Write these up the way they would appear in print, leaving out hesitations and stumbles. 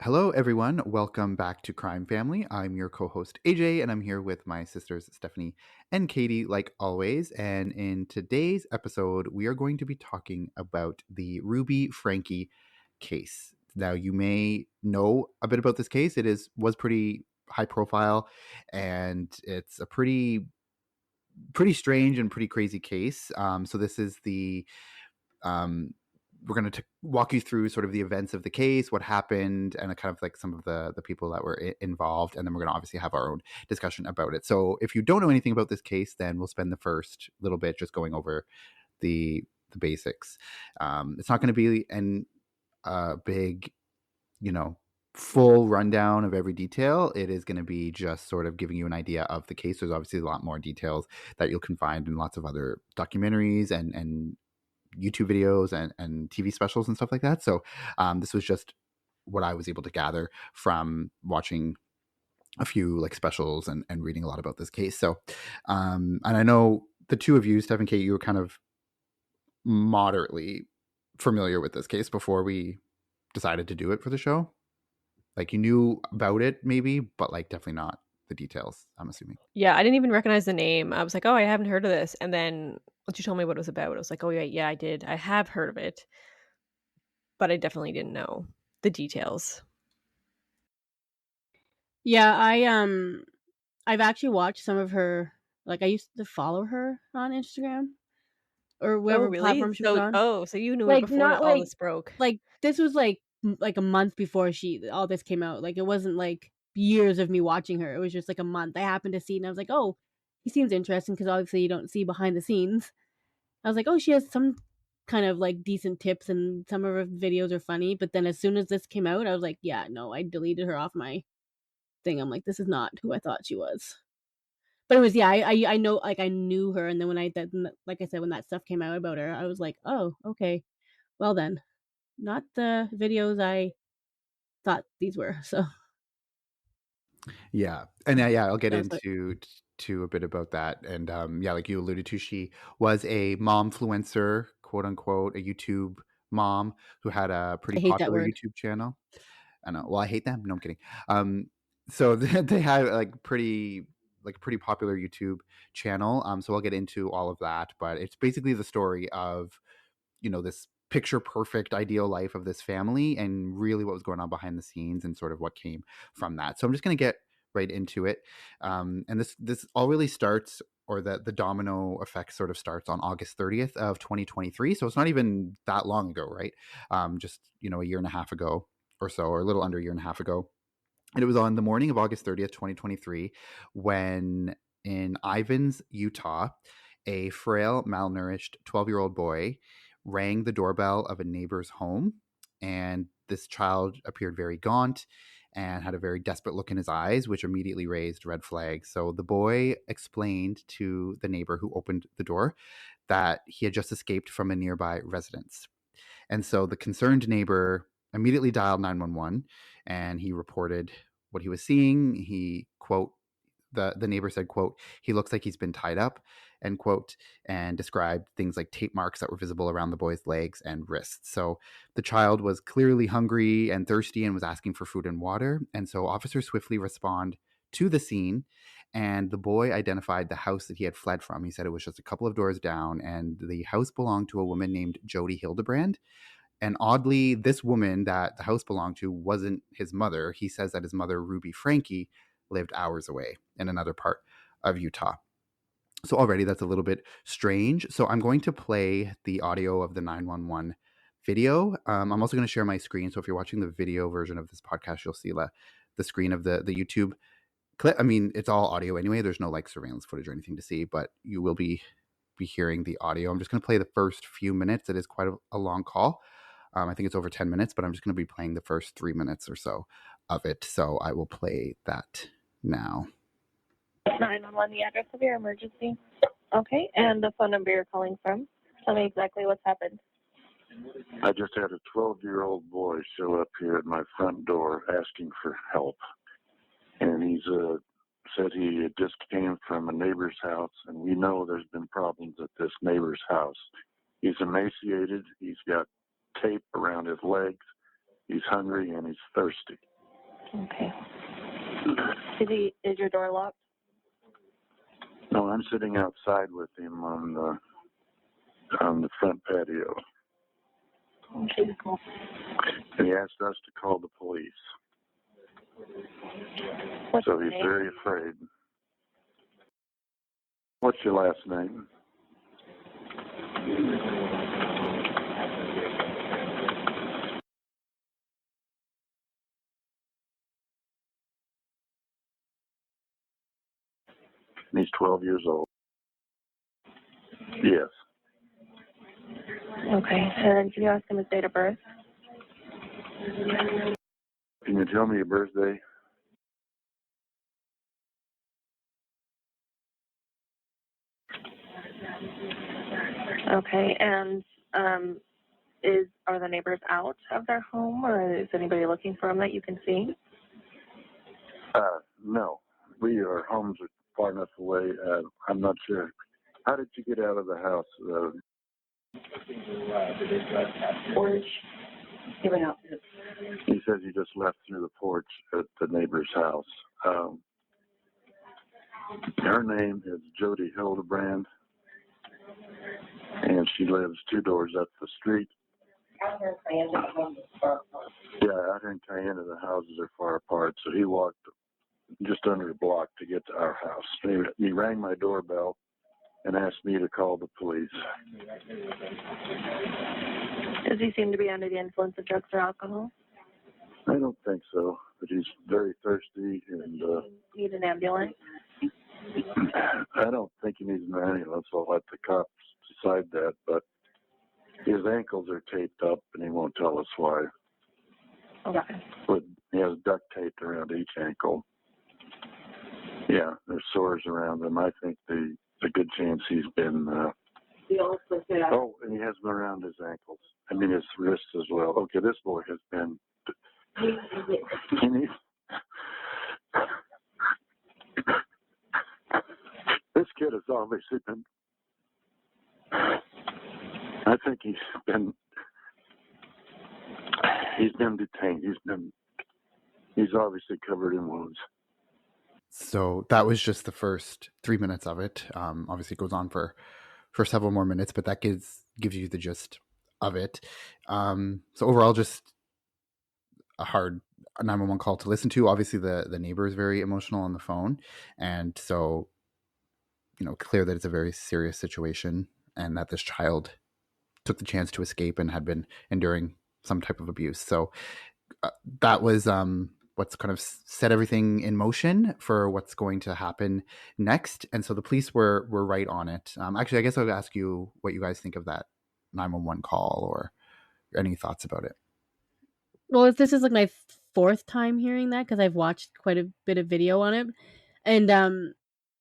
Hello, everyone. Welcome back to Crime Family. I'm your co host, AJ, and I'm here with my sisters, Stephanie and Katie, like always. And in today's episode, we are going to be talking about the Ruby Franke case. Now, you may know a bit about this case. Was pretty high profile, and it's a pretty strange and pretty crazy case. So this is the um, we're going to walk you through sort of the events of the case, what happened, and kind of like some of the people that were involved, and then we're going to obviously have our own discussion about it. So if you don't know anything about this case, then we'll spend the first little bit just going over the basics. It's not going to be an big, you know, full rundown of every detail. It is going to be just sort of giving you an idea of the case. There's obviously a lot more details that you can find in lots of other documentaries and YouTube videos and TV specials and stuff like that. So this was just what I was able to gather from watching a few like specials and reading a lot about this case. So and I know the two of you, Steph and Kate, you were kind of moderately familiar with this case before we decided to do it for the show. Like you knew about it maybe, but like definitely not the details, I'm assuming. Yeah, I didn't even recognize the name. I was like, "Oh, I haven't heard of this." And then once you told me what it was about, I was like, "Oh, yeah, I did. I have heard of it, but I definitely didn't know the details." Yeah, I've actually watched some of her. Like, I used to follow her on Instagram or Oh, whatever really? platform she was on. So you knew it Like, before not all this broke. like this was like a month before she all this came out. Like, it wasn't like years of me watching her. It was just like a month. I happened to see it and I was like, "Oh, he seems interesting," because obviously you don't see behind the scenes. I was like, "Oh, she has some kind of like decent tips and some of her videos are funny." But then as soon as this came out, I was like, "Yeah, no, I deleted her off my thing." I'm like, "This is not who I thought she was." But it was, yeah, I know, like, I knew her, and then when like I said, when that stuff came out about her, I was like, "Oh, okay. Well then, not the videos I thought these were." So, Yeah, and yeah, I'll get that was like, into to a bit about that. And yeah, like you alluded to, she was a momfluencer, quote unquote, a YouTube mom who had a pretty I hate that popular word. YouTube channel. I know. Well, I hate them. No, I'm kidding. So they had like a pretty popular YouTube channel. So I'll get into all of that, but it's basically the story of this picture perfect ideal life of this family and really what was going on behind the scenes and sort of what came from that. So I'm just going to get right into it. And this all really starts, or the domino effect sort of starts on August 30th of 2023. So it's not even that long ago, right? Just a year and a half ago or so, or a little under a year and a half ago. And it was on the morning of August 30th, 2023, when in Ivins, Utah, a frail, malnourished 12-year-old boy rang the doorbell of a neighbor's home. And this child appeared very gaunt and had a very desperate look in his eyes, which immediately raised red flags. So the boy explained to the neighbor who opened the door that he had just escaped from a nearby residence. And so the concerned neighbor immediately dialed 911 and he reported what he was seeing. He, quote, the neighbor said, quote, "He looks like he's been tied up," end quote, and described things like tape marks that were visible around the boy's legs and wrists. So the child was clearly hungry and thirsty and was asking for food and water. And so officers swiftly respond to the scene, and the boy identified the house that he had fled from. He said it was just a couple of doors down, and the house belonged to a woman named Jodi Hildebrandt. And oddly, this woman that the house belonged to wasn't his mother. He says that his mother, Ruby Franke, lived hours away in another part of Utah. So already that's a little bit strange. So I'm going to play the audio of the 911 video. I'm also going to share my screen. So if you're watching the video version of this podcast, you'll see the screen of the YouTube clip. I mean, it's all audio anyway. There's no like surveillance footage or anything to see, but you will be hearing the audio. I'm just going to play the first few minutes. It is quite a long call. I think it's over 10 minutes, but I'm just going to be playing the first 3 minutes or so of it. So I will play that now. 911, the address of your emergency. Okay, and the phone number you're calling from. Tell me exactly what's happened. I just had a 12-year-old boy show up here at my front door asking for help. And he's said he just came from a neighbor's house, and we know there's been problems at this neighbor's house. He's emaciated. He's got tape around his legs. He's hungry, and he's thirsty. Okay. Is your door locked? No, I'm sitting outside with him on the front patio. Okay, cool. And he asked us to call the police. What's So your he's name? very afraid. What's your last name? And he's 12 years old. Yes. Okay, and can you ask him his date of birth? Can you tell me your birthday? Okay, and are the neighbors out of their home, or is anybody looking for them that you can see? No. Our homes are far enough away. I'm not sure. How did you get out of the house? Porch. He went out. He says he just left through the porch at the neighbor's house. Her name is Jodi Hildebrandt, and she lives 2 doors up the street. Yeah, out here in Cayenne, the houses are far apart, so he walked just under a block to get to our house. He rang my doorbell and asked me to call the police. Does he seem to be under the influence of drugs or alcohol? I don't think so, but he's very thirsty, and Need an ambulance? I don't think he needs an ambulance. I'll let the cops decide that, but his ankles are taped up, and he won't tell us why. Okay. But he has duct tape around each ankle. Yeah, there's sores around him. I think there's a good chance he's been. Oh, and he has them around his ankles. I mean, his wrists as well. Okay, this boy has been. This kid has obviously been. I think he's been detained. He's obviously covered in wounds. So that was just the first 3 minutes of it. Obviously, it goes on for several more minutes, but that gives you the gist of it. So overall, just a hard 911 call to listen to. Obviously, the neighbor is very emotional on the phone, and so clear that it's a very serious situation, and that this child took the chance to escape and had been enduring some type of abuse. So that was what's kind of set everything in motion for what's going to happen next. And so the police were right on it. Actually, I guess I'll ask you what you guys think of that 911 call, or any thoughts about it. Well, this is like my 4th time hearing that, because I've watched quite a bit of video on it. And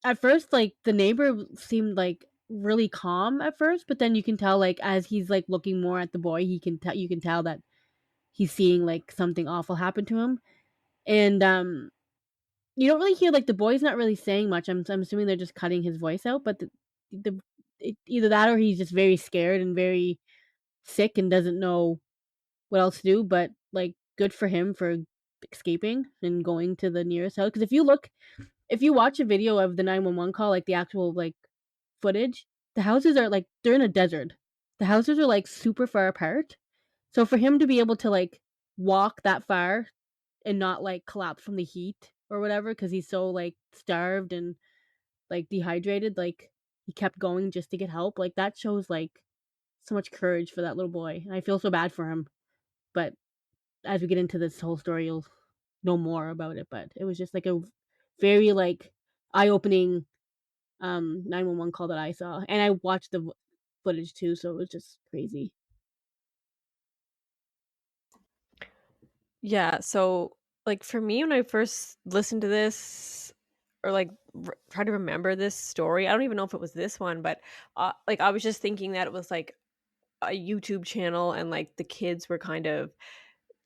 at first, like, the neighbor seemed like really calm at first, but then you can tell, like, as he's like looking more at the boy, you can tell that he's seeing like something awful happen to him. And you don't really hear, like, the boy's not really saying much. I'm assuming they're just cutting his voice out, but either that or he's just very scared and very sick and doesn't know what else to do. But like, good for him for escaping and going to the nearest house. Because if you watch a video of the 911 call, like the actual like footage, the houses are like, they're in a desert. The houses are like super far apart. So for him to be able to like walk that far and not like collapse from the heat or whatever, because he's so like starved and like dehydrated, like he kept going just to get help. Like, that shows like so much courage for that little boy. And I feel so bad for him. But as we get into this whole story, you'll know more about it. But it was just like a very like eye-opening 911 call that I saw, and I watched the footage too, so it was just crazy. Yeah, so like for me, when I first listened to this, or like try to remember this story, I don't even know if it was this one, but like I was just thinking that it was like a YouTube channel, and like the kids were kind of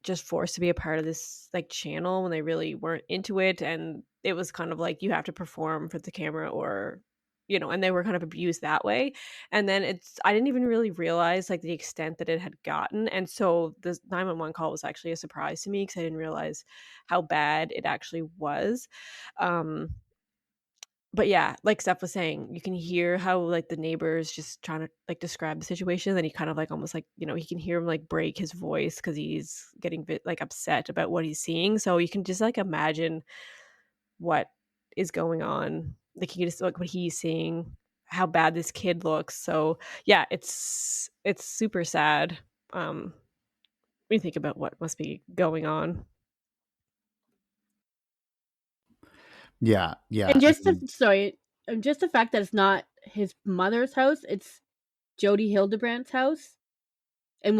just forced to be a part of this like channel when they really weren't into it, and it was kind of like you have to perform for the camera or and they were kind of abused that way. And then I didn't even really realize like the extent that it had gotten. And so the 911 call was actually a surprise to me because I didn't realize how bad it actually was. Um, but yeah, like Steph was saying, you can hear how like the neighbors just trying to like describe the situation. Then he kind of like almost like, he can hear him like break his voice because he's getting like upset about what he's seeing. So you can just like imagine what is going on. Like you can just like what he's seeing, how bad this kid looks. So yeah, it's super sad. When you think about what must be going on. Yeah, And yeah. I just the mean, sorry, just the fact that it's not his mother's house, it's Jodi Hildebrandt's house. And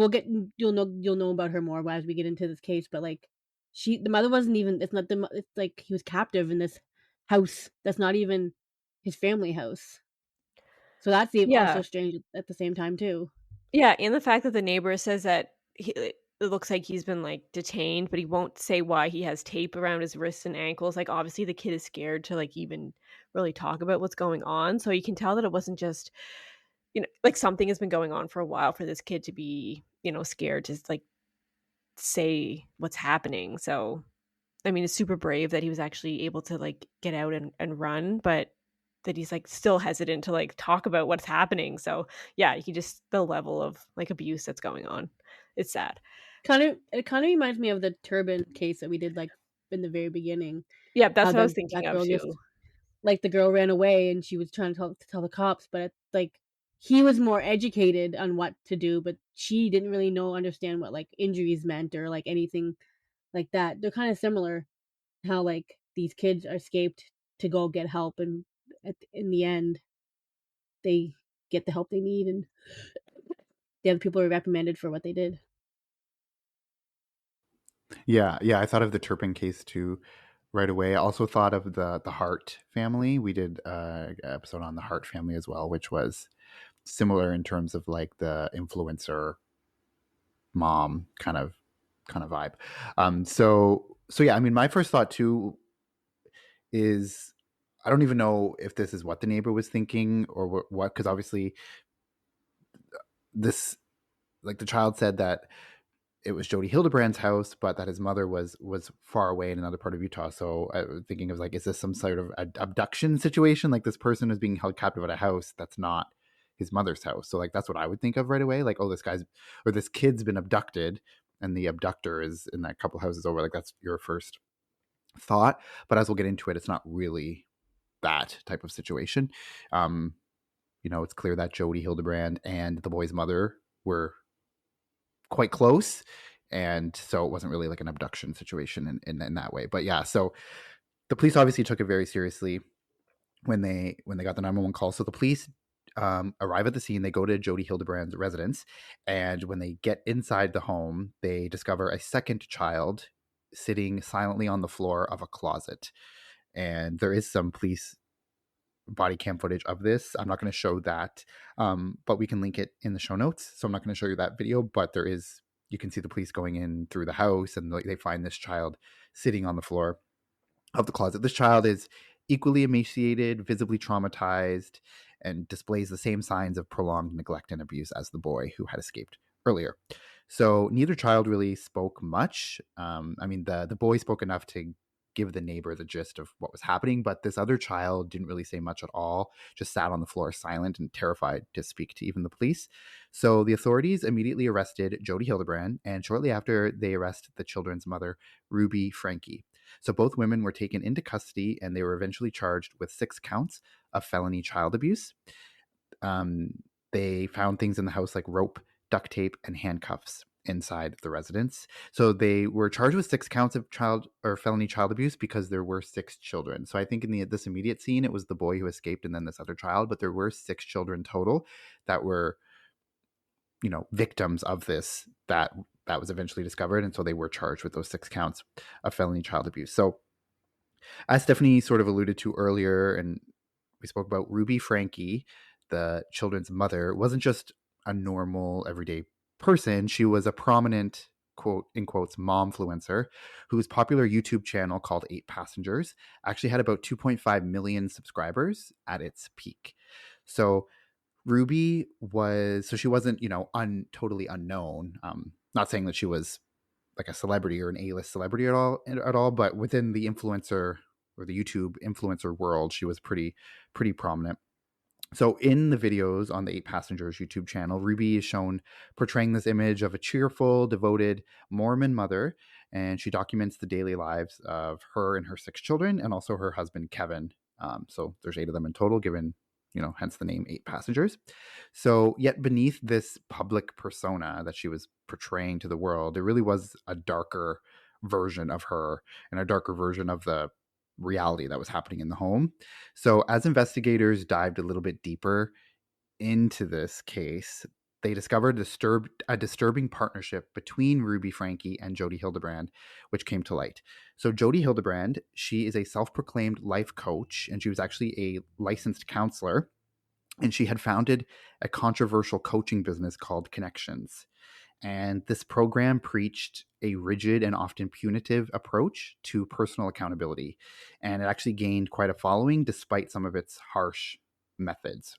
you'll know about her more as we get into this case, but like the mother wasn't even it's like he was captive in this house that's not even his family house. So that's Yeah. also strange at the same time too. Yeah, and the fact that the neighbor says that it looks like he's been like detained, but he won't say why he has tape around his wrists and ankles. Like obviously the kid is scared to like even really talk about what's going on. So you can tell that it wasn't just, like something has been going on for a while for this kid to be, scared to like say what's happening. So I mean, it's super brave that he was actually able to like get out and run, but that he's like still hesitant to like talk about what's happening. So yeah, you can just the level of like abuse that's going on. It's sad. It kind of reminds me of the turban case that we did like in the very beginning. Yeah, that's How what I was the thinking that of girl too. just like the girl ran away and she was trying to tell the cops, but like he was more educated on what to do, but she didn't really understand what like injuries meant or like anything like that. They're kind of similar. How like these kids escaped to go get help, and in the end, they get the help they need, and the other people are reprimanded for what they did. yeah, yeah. I thought of the Turpin case too right away. I also thought of the Hart family. We did an episode on the Hart family as well, which was similar in terms of like the influencer mom kind of vibe. So yeah, I mean, my first thought too is I don't even know if this is what the neighbor was thinking or what, because obviously this, like the child said that it was Jodi Hildebrandt's house, but that his mother was far away in another part of Utah. So I was thinking of like, is this some sort of abduction situation? Like this person is being held captive at a house that's not his mother's house. So like that's what I would think of right away. Like, oh, this kid's been abducted, and the abductor is in that couple houses over. Like that's your first thought. But as we'll get into it, it's not really that type of situation. Um, it's clear that Jodi Hildebrandt and the boy's mother were quite close, and so it wasn't really like an abduction situation in that way. But yeah, so the police obviously took it very seriously when they got the 911 call. So the police arrive at the scene. They go to Jodi Hildebrandt's residence, and when they get inside the home, they discover a second child sitting silently on the floor of a closet. And there is some police body cam footage of this. I'm not going to show that, but we can link it in the show notes. So I'm not going to show you that video, but you can see the police going in through the house, and they find this child sitting on the floor of the closet. This child is equally emaciated, visibly traumatized, and displays the same signs of prolonged neglect and abuse as the boy who had escaped earlier. So neither child really spoke much. I mean, the boy spoke enough to give the neighbor the gist of what was happening, but this other child didn't really say much at all, just sat on the floor silent and terrified to speak to even the police. So the authorities immediately arrested Jodi Hildebrandt, and shortly after, they arrested the children's mother, Ruby Franke. So both women were taken into custody, and they were eventually charged with 6 counts of felony child abuse. They found things in the house like rope, duct tape, and handcuffs inside the residence. So they were charged with 6 counts of child or felony child abuse because there were 6 children. So I think in this immediate scene, it was the boy who escaped and then this other child, but there were 6 children total that were, victims of this that was eventually discovered. And so they were charged with those 6 counts of felony child abuse. So as Stephanie sort of alluded to earlier, and we spoke about, Ruby Franke, the children's mother, wasn't just a normal everyday person. She was a prominent quote in quotes Momfluencer, whose popular YouTube channel called 8 Passengers actually had about 2.5 million subscribers at its peak. So Ruby was, so she wasn't, totally unknown. Not saying that she was like a celebrity or an A-list celebrity at all, but within the influencer or the YouTube influencer world, she was pretty prominent. So in the videos on the 8 Passengers YouTube channel, Ruby is shown portraying this image of a cheerful, devoted Mormon mother, and she documents the daily lives of her and her 6 children, and also her husband Kevin. So there's 8 of them in total, given hence the name 8 Passengers. So yet beneath this public persona that she was portraying to the world, there really was a darker version of her and a darker version of the reality that was happening in the home. So as investigators dived a little bit deeper into this case, they discovered a disturbing partnership between Ruby Franke and Jodi Hildebrandt, which came to light. So Jodi Hildebrandt, she is a self-proclaimed life coach, and she was actually a licensed counselor, and she had founded a controversial coaching business called Connections. And this program preached a rigid and often punitive approach to personal accountability. And it actually gained quite a following despite some of its harsh methods.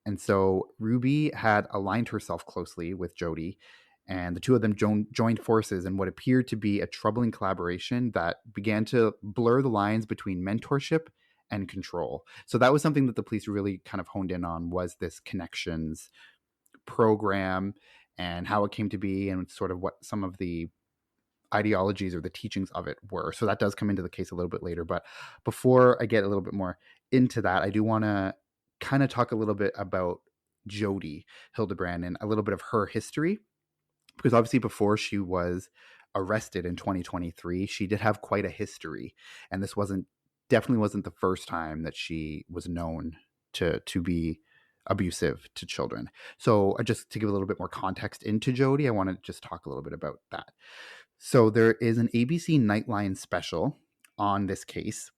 And so Ruby had aligned herself closely with Jodi, and the two of them joined forces in what appeared to be a troubling collaboration that began to blur the lines between mentorship and control. So that was something that the police really kind of honed in on, was this Connections program and how it came to be and sort of what some of the ideologies or the teachings of it were. So that does come into the case a little bit later. But before I get a little bit more into that, I do want to kind of talk a little bit about Jodi Hildebrandt and a little bit of her history, because obviously before she was arrested in 2023, she did have quite a history, and this definitely wasn't the first time that she was known to be abusive to children. So just to give a little bit more context into Jodi, I want to just talk a little bit about that. So there is an ABC Nightline special on this case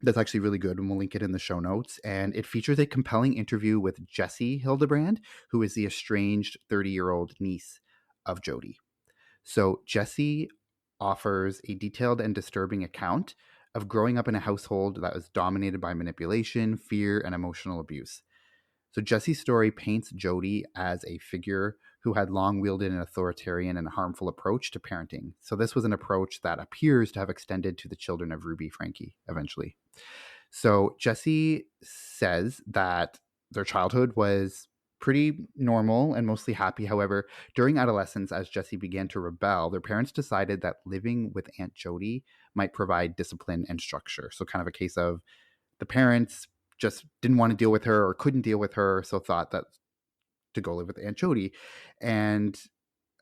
that's actually really good, and we'll link it in the show notes. And it features a compelling interview with Jodi Hildebrandt, who is the estranged 30-year-old niece of Jodi. So Jodi offers a detailed and disturbing account of growing up in a household that was dominated by manipulation, fear, and emotional abuse. So Jodi's story paints Jodi as a figure who had long wielded an authoritarian and harmful approach to parenting. So this was an approach that appears to have extended to the children of Ruby Franke eventually. So Jodi says that their childhood was pretty normal and mostly happy. However, during adolescence, as Jodi began to rebel, their parents decided that living with Aunt Jodi might provide discipline and structure. So kind of a case of the parents just didn't want to deal with her or couldn't deal with her, so thought that to go live with Aunt Jodi. And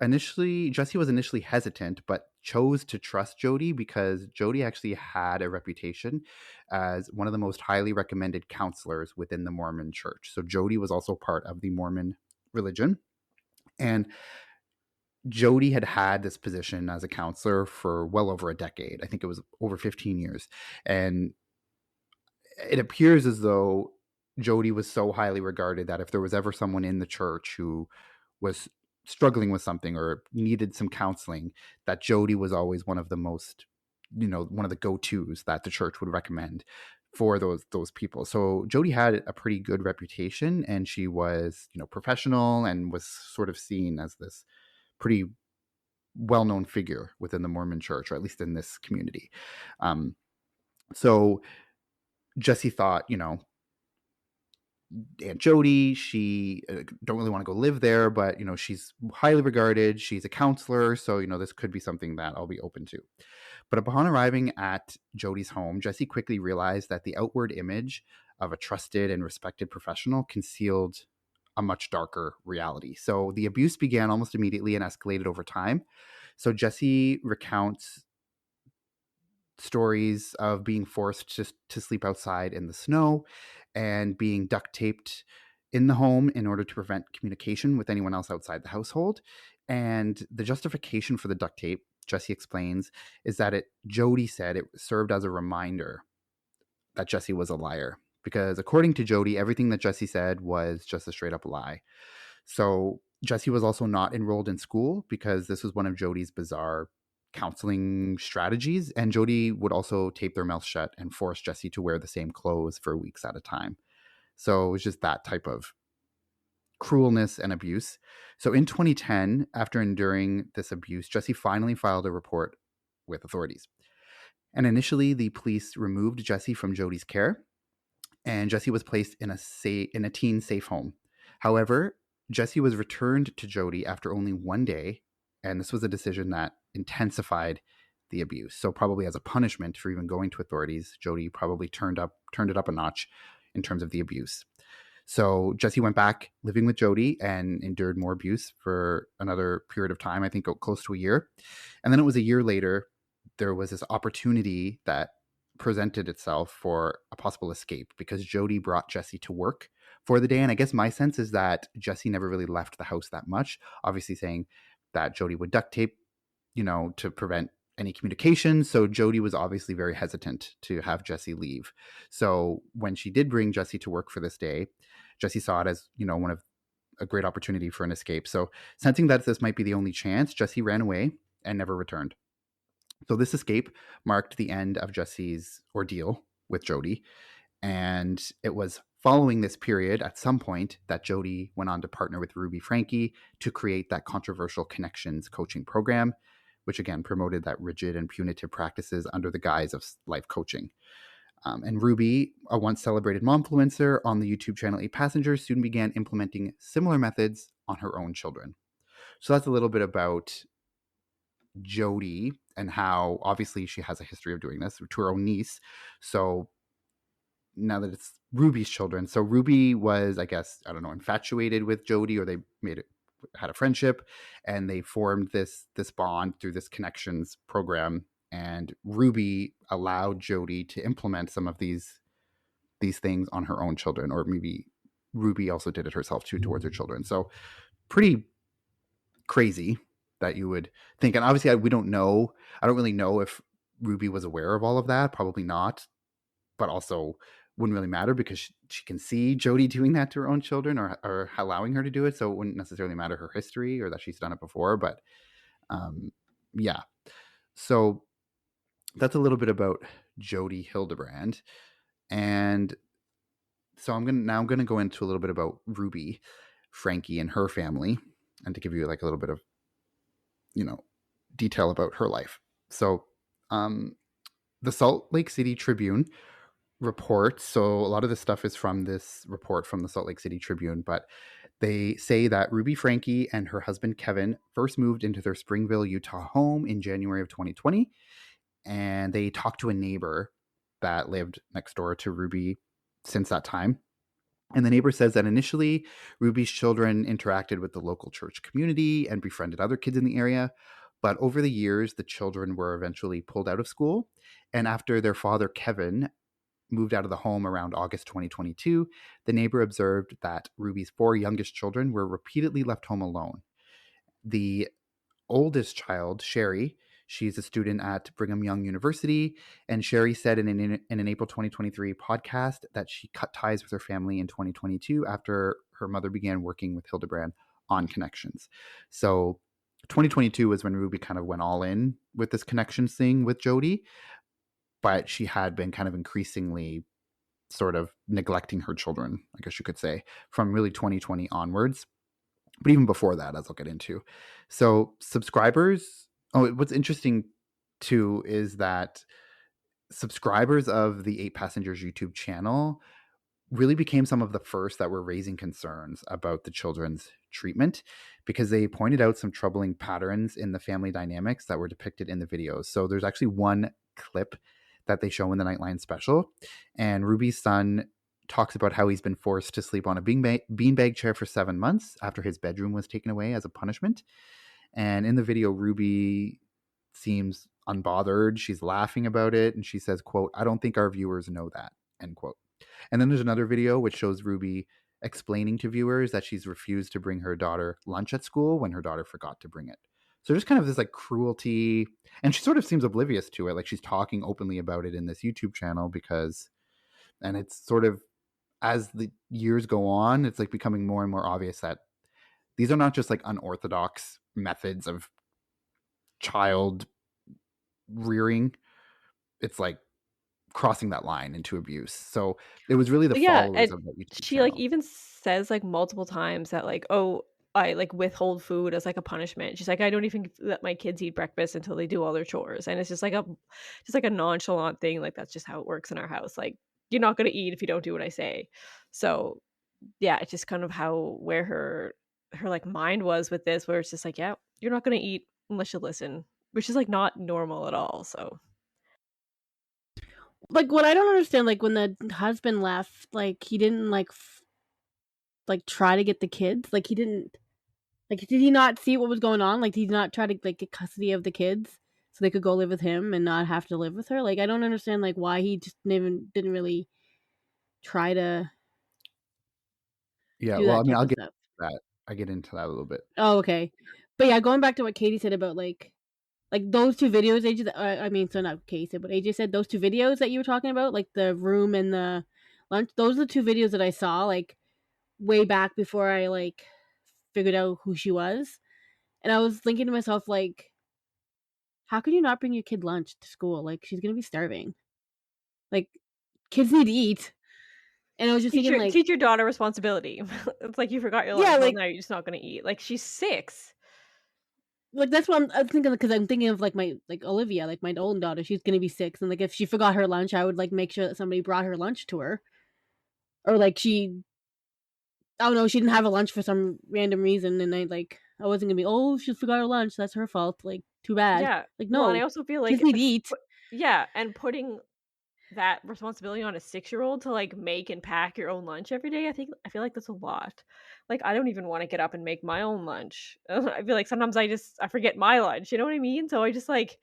Jodi was initially hesitant, but chose to trust Jodi because Jodi actually had a reputation as one of the most highly recommended counselors within the Mormon church. So Jodi was also part of the Mormon religion. And Jodi had this position as a counselor for well over a decade. I think it was over 15 years. And it appears as though Jodi was so highly regarded that if there was ever someone in the church who was struggling with something or needed some counseling, that Jodi was always one of the most, one of the go-tos that the church would recommend for those people. So Jodi had a pretty good reputation, and she was, professional and was sort of seen as this pretty well-known figure within the Mormon church, or at least in this community. So Jodi thought, Aunt Jodi, she don't really want to go live there, but she's highly regarded. She's a counselor, so this could be something that I'll be open to. But upon arriving at Jodi's home, Jodi quickly realized that the outward image of a trusted and respected professional concealed a much darker reality. So the abuse began almost immediately and escalated over time. So Jodi recounts stories of being forced to sleep outside in the snow and being duct taped in the home in order to prevent communication with anyone else outside the household. And the justification for the duct tape, Jodi explains, is that Jodi said it served as a reminder that Jodi was a liar. Because according to Jodi, everything that Jodi said was just a straight up lie. So Jesse was also not enrolled in school because this was one of Jodi's bizarre counseling strategies. And Jodi would also tape their mouth shut and force Jesse to wear the same clothes for weeks at a time. So it was just that type of cruelness and abuse. So in 2010, after enduring this abuse, Jesse finally filed a report with authorities. And initially, the police removed Jesse from Jodi's care, and Jesse was placed in a teen safe home. However, Jesse was returned to Jodi after only 1 day, and this was a decision that intensified the abuse. So probably as a punishment for even going to authorities, Jodi probably turned it up a notch in terms of the abuse. So Jesse went back living with Jodi and endured more abuse for another period of time, I think close to a year. And then it was a year later, there was this opportunity that presented itself for a possible escape because Jodi brought Jesse to work for the day. And I guess my sense is that Jesse never really left the house that much, obviously saying that Jodi would duct tape, to prevent any communication. So Jodi was obviously very hesitant to have Jesse leave. So when she did bring Jesse to work for this day, Jesse saw it as, one of a great opportunity for an escape. So sensing that this might be the only chance, Jesse ran away and never returned. So this escape marked the end of Jesse's ordeal with Jodi. And it was following this period at some point that Jodi went on to partner with Ruby Franke to create that controversial Connections coaching program, which again promoted that rigid and punitive practices under the guise of life coaching. And Ruby, a once celebrated momfluencer on the YouTube channel 8 Passengers, soon began implementing similar methods on her own children. So that's a little bit about Jodi and how obviously she has a history of doing this to her own niece. So now that it's Ruby's children, so Ruby was, I guess, I don't know, infatuated with Jodi, or they had a friendship, and they formed this bond through this Connections program. And Ruby allowed Jodi to implement some of these things on her own children, or maybe Ruby also did it herself too towards her children. So pretty crazy that you would think. And obviously, we don't know. I don't really know if Ruby was aware of all of that. Probably not. But also wouldn't really matter because she can see Jodi doing that to her own children, or allowing her to do it. So it wouldn't necessarily matter her history or that she's done it before. But yeah. So that's a little bit about Jodi Hildebrandt. And so I'm gonna go into a little bit about Ruby Franke and her family, and to give you like a little bit of detail about her life. So the Salt Lake City Tribune reports, so a lot of this stuff is from this report from the Salt Lake City Tribune, but they say that Ruby Franke and her husband Kevin first moved into their Springville, Utah home in January of 2020, and they talked to a neighbor that lived next door to Ruby since that time. And the neighbor says that initially, Ruby's children interacted with the local church community and befriended other kids in the area. But over the years, the children were eventually pulled out of school. And after their father, Kevin, moved out of the home around August 2022, the neighbor observed that Ruby's 4 youngest children were repeatedly left home alone. The oldest child, Sherry, she's a student at Brigham Young University, and Sherry said in an April 2023 podcast that she cut ties with her family in 2022 after her mother began working with Hildebrandt on Connections. So 2022 was when Ruby kind of went all in with this Connections thing with Jodi, but she had been kind of increasingly sort of neglecting her children, I guess you could say, from really 2020 onwards. But even before that, as I'll get into. So subscribers, what's interesting too is that subscribers of the 8 Passengers YouTube channel really became some of the first that were raising concerns about the children's treatment, because they pointed out some troubling patterns in the family dynamics that were depicted in the videos. So there's actually one clip that they show in the Nightline special, and Ruby's son talks about how he's been forced to sleep on a beanbag chair for 7 months after his bedroom was taken away as a punishment. And in the video, Ruby seems unbothered. She's laughing about it, and she says, quote, "I don't think our viewers know that," end quote. And then there's another video which shows Ruby explaining to viewers that she's refused to bring her daughter lunch at school when her daughter forgot to bring it. So just kind of this like cruelty, and she sort of seems oblivious to it. Like she's talking openly about it in this YouTube channel and it's sort of, as the years go on, it's like becoming more and more obvious that these are not just like unorthodox methods of child rearing. It's like crossing that line into abuse. So it was really the Yeah, followers and of that YouTube she, like, channel. even says, like, multiple times that, like, "Oh, I, like, withhold food as, like, a punishment." She's like, "I don't even let my kids eat breakfast until they do all their chores," and it's just like a nonchalant thing, like, that's just how it works in our house, like, "You're not gonna eat if you don't do what I say." So, yeah, it's just kind of where her, like, mind was with this, where it's just like, "Yeah, you're not gonna eat unless you listen," which is, like, not normal at all, so Like, what I don't understand, like, when the husband left, like, he didn't, like, try to get the kids? Like, he didn't like, did he not see what was going on? Like, did he not try to, like, get custody of the kids so they could go live with him and not have to live with her? Like, I don't understand, like, why he just didn't really try to Yeah, do well, I that mean, type I'll of get stuff. that. I get into that a little bit. Oh, okay. But, yeah, going back to what Katie said about, like, those 2 videos AJ I mean, so not Katie said, but AJ said those 2 videos that you were talking about, like, the room and the lunch, those are the 2 videos that I saw, like, way back before I, like, figured out who she was, and I was thinking to myself, like, how can you not bring your kid lunch to school? Like, she's gonna be starving. Like, kids need to eat. And I was just thinking, like, teach your daughter responsibility. It's like, "You forgot your yeah, lunch, well, like now you're just not gonna eat." Like, she's 6. that's what I'm thinking because I'm thinking of, like, my like, Olivia, like, my own daughter, she's gonna be 6, and, like, if she forgot her lunch, I would, like, make sure that somebody brought her lunch to her. Or, like, I don't know, she didn't have a lunch for some random reason, and I wasn't gonna be, "Oh, she forgot her lunch, that's her fault, like, too bad." Yeah. Like, Well, and I no, also feel kids like need to eat. yeah, and putting that responsibility on a 6-year-old to, like, make and pack your own lunch every day, I feel like that's a lot. Like, I don't even wanna get up and make my own lunch. I feel like sometimes I forget my lunch, you know what I mean? So I just, like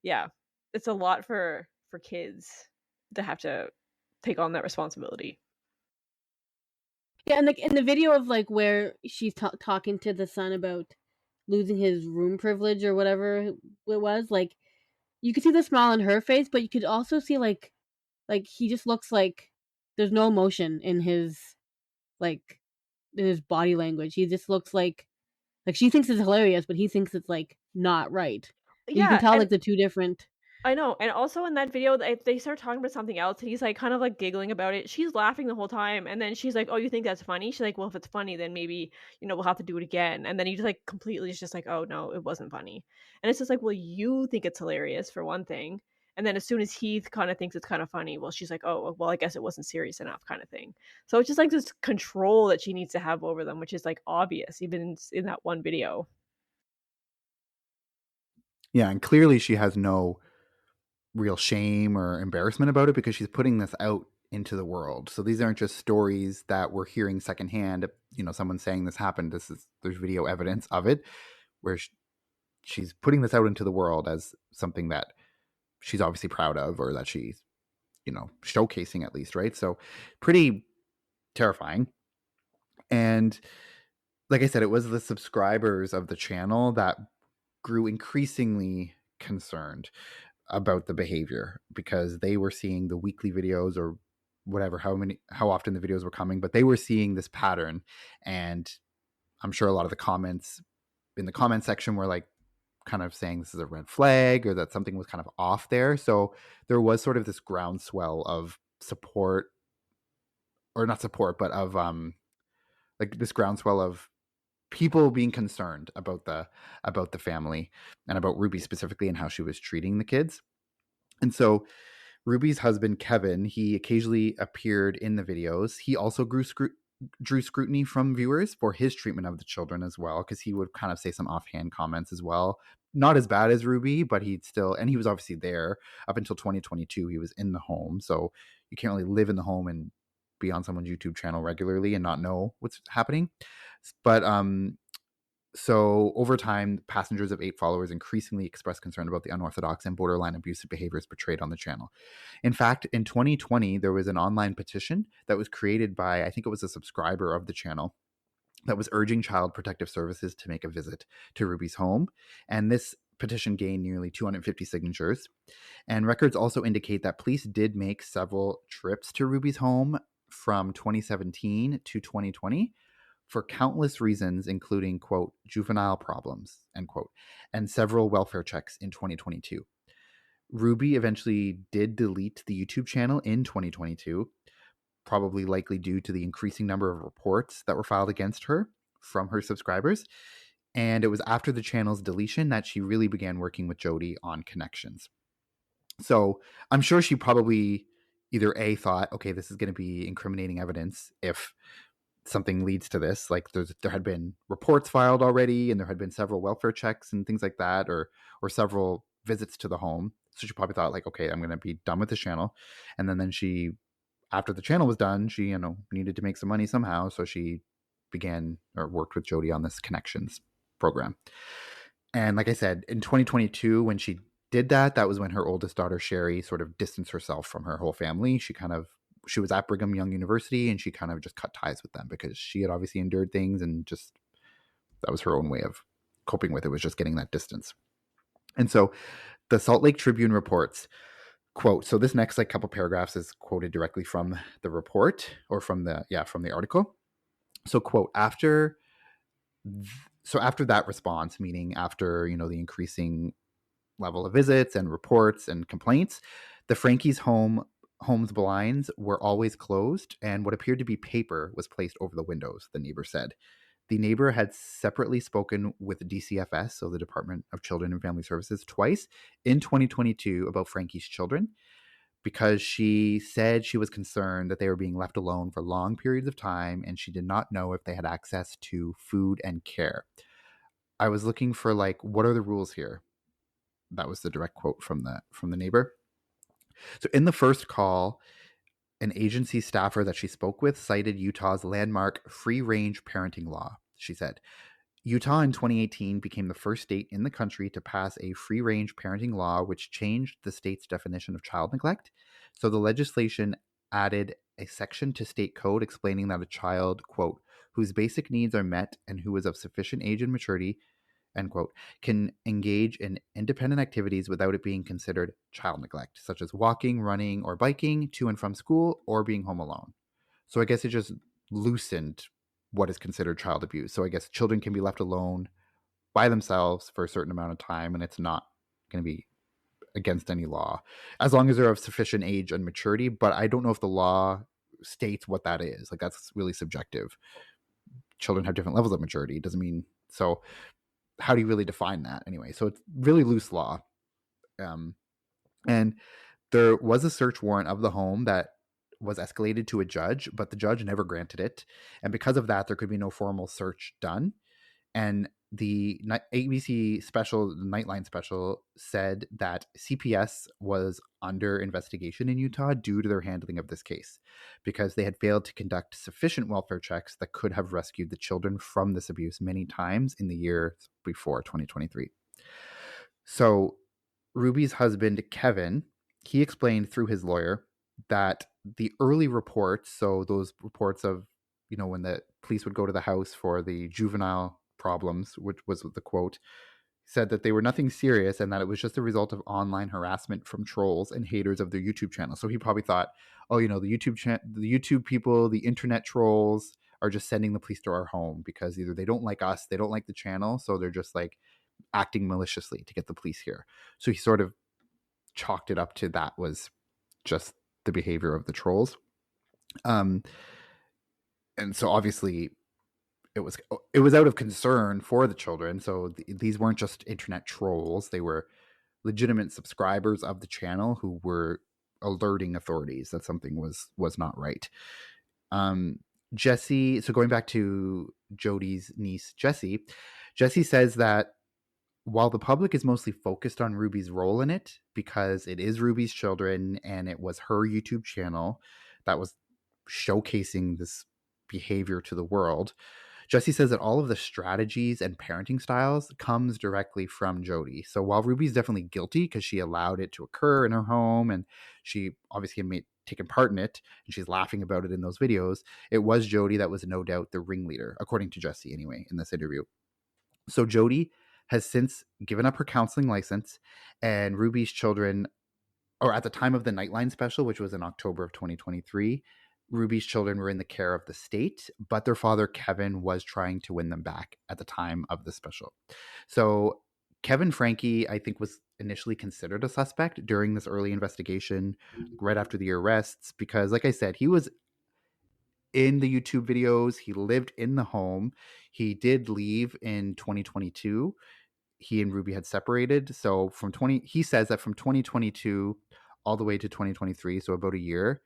yeah, it's a lot for kids to have to take on that responsibility. Yeah, and, like, in the video of, like, where she's talking to the son about losing his room privilege or whatever it was, like, you could see the smile on her face, but you could also see, like, he just looks like there's no emotion like, in his body language. He just looks like, she thinks it's hilarious, but he thinks it's, like, not right. You can Yeah, tell, and like, the 2 different. I know, and also in that video, they start talking about something else, and he's, like, kind of, like, giggling about it. She's laughing the whole time, and then she's like, "Oh, you think that's funny?" She's like, "Well, if it's funny, then maybe, we'll have to do it again." And then he just, like, completely is just like, "Oh, no, it wasn't funny." And it's just like, "Well, you think it's hilarious for one thing." And then as soon as he kinda thinks it's kinda funny, well, she's like, "Oh, well, I guess it wasn't serious enough," kinda thing. So it's just, like, this control that she needs to have over them, which is, like, obvious even in that one video. Yeah, and clearly she has no real shame or embarrassment about it because she's putting this out into the world. So these aren't just stories that we're hearing secondhand. Someone saying this happened. There's video evidence of it where she's putting this out into the world as something that she's obviously proud of, or that she's showcasing at least, right? So pretty terrifying. And like I said, it was the subscribers of the channel that grew increasingly concerned about the behavior because they were seeing the weekly videos or whatever, how often the videos were coming, but they were seeing this pattern. And I'm sure a lot of the comments in the comment section were like kind of saying this is a red flag or that something was kind of off there. So there was sort of this groundswell of support, or not support, but of like this groundswell of people being concerned about the family and about Ruby specifically and how she was treating the kids. And so Ruby's husband, Kevin, he occasionally appeared in the videos. He also drew scrutiny from viewers for his treatment of the children as well, because he would kind of say some offhand comments as well. Not as bad as Ruby, but he was obviously there up until 2022. He was in the home. So you can't really live in the home and be on someone's YouTube channel regularly and not know what's happening. But so over time, passengers of 8 followers increasingly expressed concern about the unorthodox and borderline abusive behaviors portrayed on the channel. In fact, in 2020, there was an online petition that was created by, I think it was a subscriber of the channel, that was urging Child Protective Services to make a visit to Ruby's home. And this petition gained nearly 250 signatures. And records also indicate that police did make several trips to Ruby's home from 2017 to 2020 for countless reasons, including, quote, juvenile problems, end quote, and several welfare checks in 2022. Ruby eventually did delete the YouTube channel in 2022, probably likely due to the increasing number of reports that were filed against her from her subscribers. And it was after the channel's deletion that she really began working with Jodi on connections. So I'm sure she probably either A, thought, okay, this is going to be incriminating evidence if something leads to this. Like there had been reports filed already, and there had been several welfare checks and things like that, or several visits to the home. So she probably thought, like, okay, I'm going to be done with the channel. And then she, after the channel was done, she, needed to make some money somehow. So she began or worked with Jodi on this connections program. And like I said, in 2022, when she did that, that was when her oldest daughter, Sherry, sort of distanced herself from her whole family. She was at Brigham Young University, and she kind of just cut ties with them because she had obviously endured things, and just that was her own way of coping with it, was just getting that distance. And so the Salt Lake Tribune reports, quote, so this next couple paragraphs is quoted directly from the report, or from the article. So, quote, after that response, meaning after, the increasing level of visits and reports and complaints, the Franke's home's blinds were always closed, and what appeared to be paper was placed over the windows, the neighbor said. The neighbor had separately spoken with the DCFS, so the Department of Children and Family Services, twice in 2022 about Franke's children, because she said she was concerned that they were being left alone for long periods of time, and she did not know if they had access to food and care. I was looking for, what are the rules here? That was the direct quote from the neighbor. So in the first call, an agency staffer that she spoke with cited Utah's landmark free-range parenting law. She said, Utah in 2018 became the first state in the country to pass a free-range parenting law, which changed the state's definition of child neglect. So the legislation added a section to state code explaining that a child, quote, whose basic needs are met and who is of sufficient age and maturity, end quote, can engage in independent activities without it being considered child neglect, such as walking, running, or biking to and from school, or being home alone. So I guess it just loosened what is considered child abuse. So I guess children can be left alone by themselves for a certain amount of time, and it's not going to be against any law, as long as they're of sufficient age and maturity. But I don't know if the law states what that is. That's really subjective. Children have different levels of maturity. It doesn't mean so. How do you really define that anyway? So it's really loose law. And there was a search warrant of the home that was escalated to a judge, but the judge never granted it. And because of that, there could be no formal search done. And the ABC special, the Nightline special, said that CPS was under investigation in Utah due to their handling of this case, because they had failed to conduct sufficient welfare checks that could have rescued the children from this abuse many times in the year before 2023. So Ruby's husband, Kevin, he explained through his lawyer that the early reports, so those reports of, when the police would go to the house for the juvenile problems, which was the quote, said that they were nothing serious and that it was just a result of online harassment from trolls and haters of their YouTube channel. So he probably thought, the YouTube people, the internet trolls are just sending the police to our home because either they don't like us, they don't like the channel, so they're just acting maliciously to get the police here. So he sort of chalked it up to that was just the behavior of the trolls. And so obviously it was out of concern for the children. So these weren't just internet trolls. They were legitimate subscribers of the channel who were alerting authorities that something was not right. Jessie, so going back to Jodi's niece, Jessie says that while the public is mostly focused on Ruby's role in it, because it is Ruby's children and it was her YouTube channel that was showcasing this behavior to the world, Jessie says that all of the strategies and parenting styles comes directly from Jodi. So while Ruby's definitely guilty because she allowed it to occur in her home and she obviously had taken part in it and she's laughing about it in those videos, it was Jodi that was no doubt the ringleader, according to Jessie anyway, in this interview. So Jodi has since given up her counseling license, and Ruby's children, or at the time of the Nightline special, which was in October of 2023, Ruby's children were in the care of the state, but their father, Kevin, was trying to win them back at the time of the special. So Kevin Franke, I think, was initially considered a suspect during this early investigation, right after the arrests, because, like I said, he was in the YouTube videos. He lived in the home. He did leave in 2022. He and Ruby had separated. So he says that from 2022 all the way to 2023, so about a year,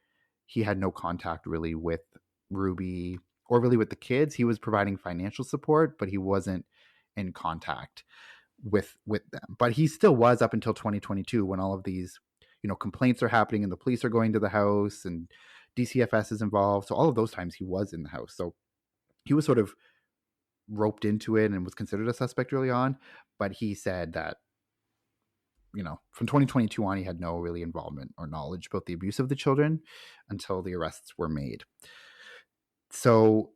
he had no contact really with Ruby or really with the kids. He was providing financial support, but he wasn't in contact with them. But he still was up until 2022 when all of these, complaints are happening and the police are going to the house and DCFS is involved. So all of those times he was in the house. So he was sort of roped into it and was considered a suspect early on. But he said that, from 2022 on, he had no really involvement or knowledge about the abuse of the children until the arrests were made. So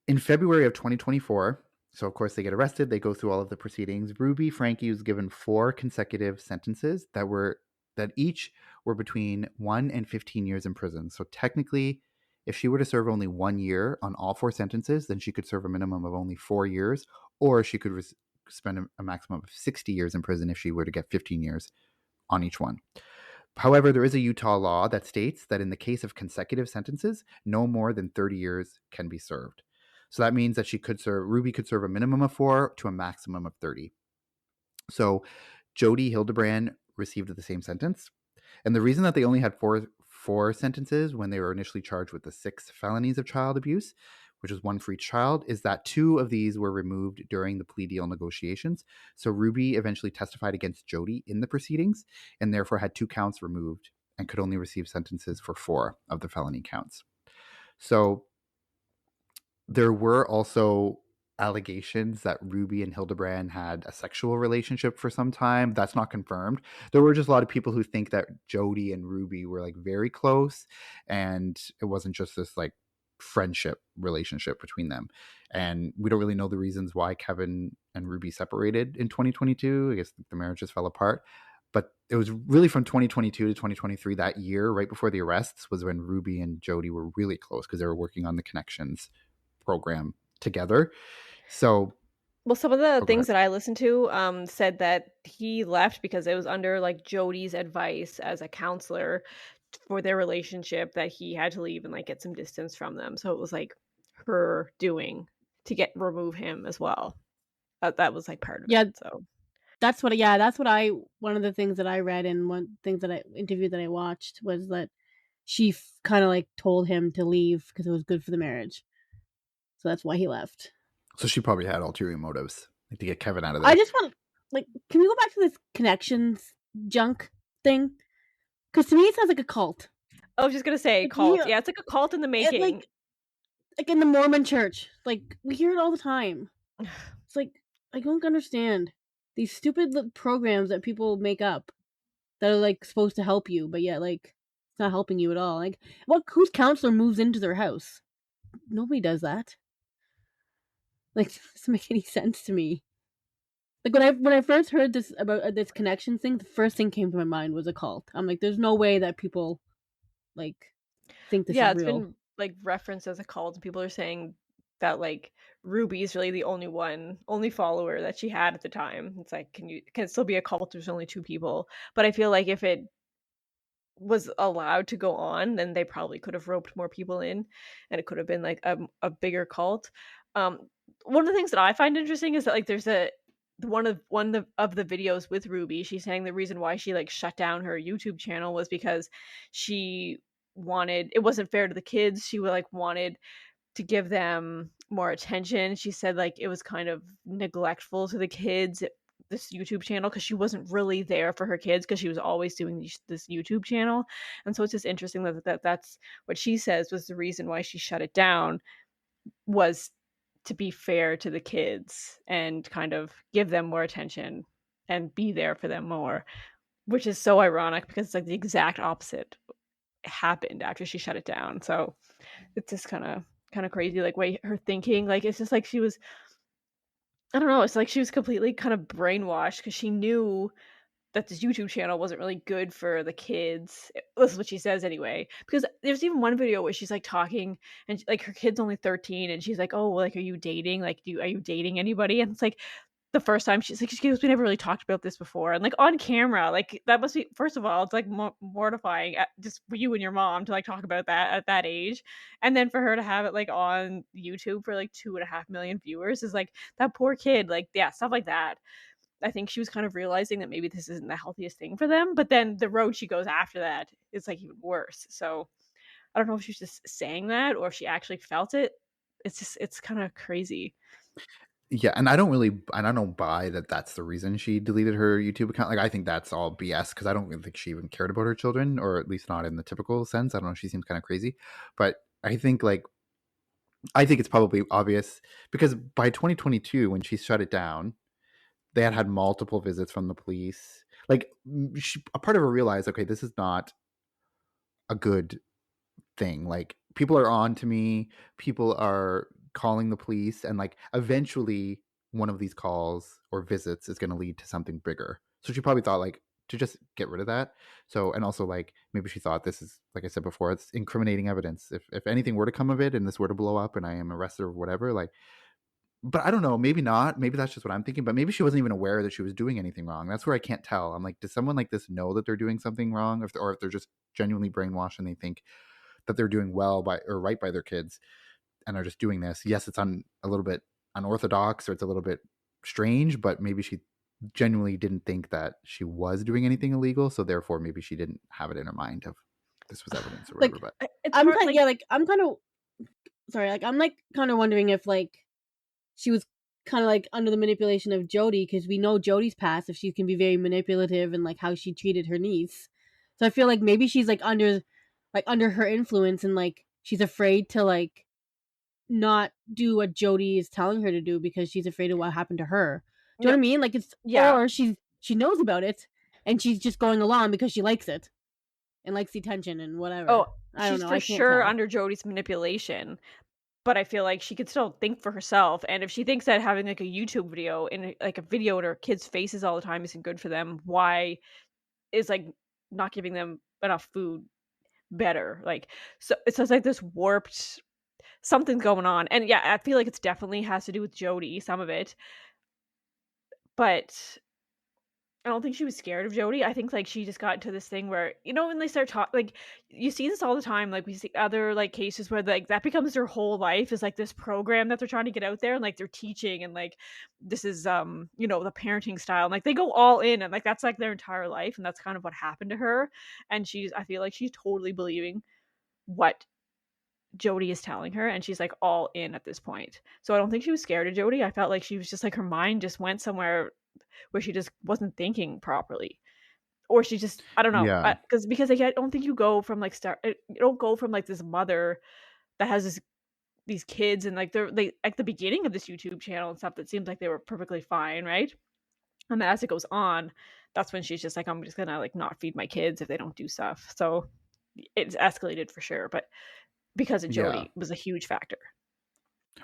in February of 2024, so of course they get arrested, they go through all of the proceedings. Ruby Franke was given 4 consecutive sentences that each were between 1 and 15 years in prison. So technically, if she were to serve only 1 year on all 4 sentences, then she could serve a minimum of only 4 years, or she could spend a maximum of 60 years in prison if she were to get 15 years on each one. However, there is a Utah law that states that in the case of consecutive sentences, no more than 30 years can be served. So that means that Ruby could serve a minimum of 4 to a maximum of 30. So Jodi Hildebrandt received the same sentence. And the reason that they only had four sentences when they were initially charged with the 6 felonies of child abuse, which was 1 for each child, is that 2 of these were removed during the plea deal negotiations. So Ruby eventually testified against Jodi in the proceedings and therefore had 2 counts removed and could only receive sentences for 4 of the felony counts. So there were also allegations that Ruby and Hildebrandt had a sexual relationship for some time. That's not confirmed. There were just a lot of people who think that Jodi and Ruby were like very close and it wasn't just this like friendship relationship between them. And we don't really know the reasons why Kevin and Ruby separated in 2022. I guess the marriages fell apart. But it was really from 2022 to 2023, that year, right before the arrests, was when Ruby and Jodi were really close because they were working on the Connections program together. So well, some of the things that I listened to said that he left because it was under like Jodi's advice as a counselor for their relationship that he had to leave and like get some distance from them. So it was like her doing to remove him as well. That was like part of it. So that's what one of the things that I read and one things that interview that I watched was that she kind of like told him to leave because it was good for the marriage. So that's why he left. So she probably had ulterior motives, like to get Kevin out of there. I just want, can we go back to this Connections junk thing? Because to me, it sounds like a cult. I was just gonna say cult. Yeah, it's like a cult in the making. Like in the Mormon church. Like, we hear it all the time. It's like, I don't understand. These stupid programs that people make up that are, like, supposed to help you, but yet, like, it's not helping you at all. Like, whose counselor moves into their house? Nobody does that. Like, it doesn't make any sense to me. Like, when I first heard this about this Connections thing, the first thing came to my mind was a cult. I'm like, there's no way that people, like, think this is real. Yeah, it's been, like, referenced as a cult, and people are saying that, like, Ruby is really the only follower that she had at the time. It's like, can it still be a cult? There's only 2 people. But I feel like if it was allowed to go on, then they probably could have roped more people in, and it could have been, like, a bigger cult. One of the things that I find interesting is that, like, there's one of the videos with Ruby, she's saying the reason why she like shut down her YouTube channel was because it wasn't fair to the kids. She wanted to give them more attention. She said like it was kind of neglectful to the kids, this YouTube channel, because she wasn't really there for her kids because she was always doing this YouTube channel. And so it's just interesting that's what she says was the reason why she shut it down, was to be fair to the kids and kind of give them more attention and be there for them more, which is so ironic because it's like the exact opposite happened after she shut it down. So it's just kind of crazy, like way her thinking, like it's just like she was, I don't know, it's like she was completely kind of brainwashed because she knew that this YouTube channel wasn't really good for the kids. This is what she says anyway. Because there's even one video where she's like talking and like her kid's only 13 and she's like, "Oh, well, like, are you dating? Like, are you dating anybody?" And it's like the first time she's like, "Excuse, we never really talked about this before." And like on camera, like that must be, first of all, it's like mortifying just for you and your mom to like talk about that at that age. And then for her to have it like on YouTube for like 2.5 million viewers is like that poor kid, like, yeah, stuff like that. I think she was kind of realizing that maybe this isn't the healthiest thing for them, but then the road she goes after that is like even worse. So I don't know if she's just saying that or if she actually felt it. It's kind of crazy. Yeah, and I don't buy that that's the reason she deleted her YouTube account. Like, I think that's all BS because I don't really think she even cared about her children, or at least not in the typical sense. I don't know. She seems kind of crazy, but I think it's probably obvious because by 2022, when she shut it down, they had multiple visits from the police. Like, a part of her realized, okay, this is not a good thing. Like, people are on to me, people are calling the police, and like eventually one of these calls or visits is going to lead to something bigger. So she probably thought like to just get rid of that. So, and also like maybe she thought this is, like I said before, it's incriminating evidence. If anything were to come of it and this were to blow up and I am arrested or whatever, like, but I don't know, maybe not. Maybe that's just what I'm thinking, but maybe she wasn't even aware that she was doing anything wrong. That's where I can't tell. I'm like, does someone like this know that they're doing something wrong, or if they're just genuinely brainwashed and they think that they're doing well by or right by their kids and are just doing this? Yes, it's a little bit unorthodox or it's a little bit strange, but maybe she genuinely didn't think that she was doing anything illegal, so therefore maybe she didn't have it in her mind of this was evidence or whatever. Like, But It's I'm hard, kind like, yeah, like I'm kind of sorry, like I'm like kind of wondering if like she was kind of like under the manipulation of Jodi, because we know Jodi's past, if she can be very manipulative and like how she treated her niece. So I feel like maybe she's like under her influence and like she's afraid to like not do what Jodi is telling her to do because she's afraid of what happened to her. Do you know no, what I mean? Like it's yeah. or she knows about it and she's just going along because she likes it and likes the attention and whatever. Oh, I don't she's know. for I can't sure tell. under Jodi's manipulation, but I feel like she could still think for herself. And if she thinks that having like a YouTube video and like a video in her kids' faces all the time isn't good for them, why is like not giving them enough food better? Like, so it sounds like this warped something's going on. And yeah, I feel like it's definitely has to do with Jodi, some of it, but I don't think she was scared of Jodi. I think, like, she just got into this thing where, when they start talking, like, you see this all the time, like, we see other, like, cases where, like, that becomes their whole life is, like, this program that they're trying to get out there, and, like, they're teaching, and, like, this is, the parenting style, and, like, they go all in, and, like, that's, like, their entire life, and that's kind of what happened to her, and I feel like she's totally believing what Jodi is telling her, and she's, like, all in at this point. So I don't think she was scared of Jodi. I felt like she was just, like, her mind just went somewhere where she just wasn't thinking properly. Or she just, I don't know, yeah, because like, I don't think you go from, like, you don't go from, like, this mother that has these kids and, like, they at the beginning of this YouTube channel and stuff that seems like they were perfectly fine, right? And then as it goes on, that's when she's just like, "I'm just gonna, like, not feed my kids if they don't do stuff." So, it's escalated for sure, but because of yeah. Jodi was a huge factor.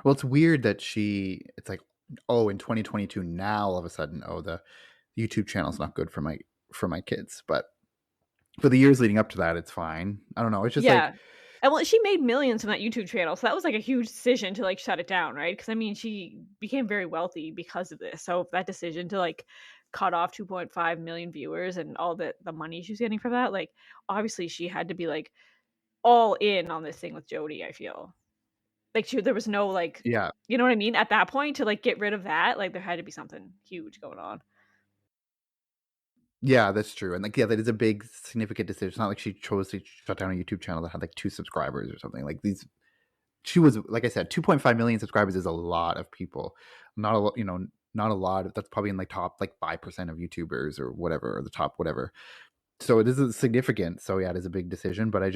Well, it's weird that it's like, oh, in 2022 now all of a sudden, oh, the YouTube channel's not good for my kids, but for the years leading up to that, it's fine. I don't know. It's just like, Yeah. And well, she made millions from that YouTube channel, so that was, like, a huge decision to, like, shut it down, right? Because I mean, she became very wealthy because of this, so that decision to, like, cut off 2.5 million viewers and all the money she was getting from that, like, obviously she had to be, like, all in on this thing with Jodi, I feel. Like, there was no, like, yeah, you know what I mean? At that point, to, like, get rid of that, like, there had to be something huge going on. yeah, that's true. And like, yeah, that is a big significant decision. It's not like she chose to shut down a YouTube channel that had like 2 subscribers or something. Like, she was, like I said, 2.5 million subscribers is a lot of people. Not a lot, not a lot. That's probably in like top like 5% of YouTubers or whatever, or the top whatever. So it is significant. So yeah, it is a big decision. But I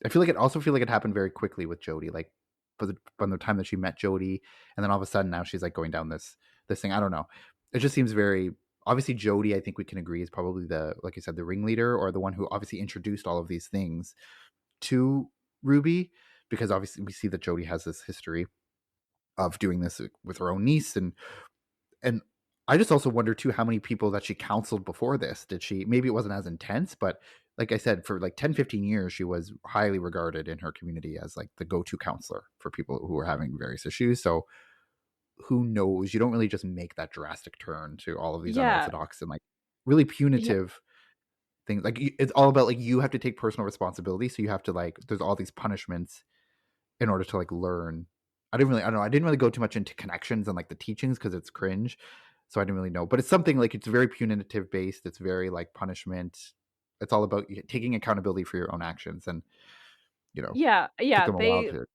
feel like it happened very quickly with Jodi. Like, from the time that she met Jodi, and then all of a sudden now she's like going down this thing. I don't know. It just seems very obviously Jodi. I think we can agree is probably the, like you said, the ringleader, or the one who obviously introduced all of these things to Ruby, because obviously we see that Jodi has this history of doing this with her own niece, and I just also wonder too how many people that she counseled before this. Did she, maybe it wasn't as intense, but like I said, for like 10, 15 years, she was highly regarded in her community as like the go-to counselor for people who were having various issues. So who knows? You don't really just make that drastic turn to all of these Yeah. unorthodox and like really Yeah. punitive things. Like it's all about like you have to take personal responsibility. So you have to like there's all these punishments in order to like learn. I don't know. I didn't really go too much into connections and like the teachings because it's cringe. So I didn't really know. But it's something like it's very punitive based. It's very like punishment. It's all about taking accountability for your own actions. And, you know, Yeah, took yeah, them a while they to.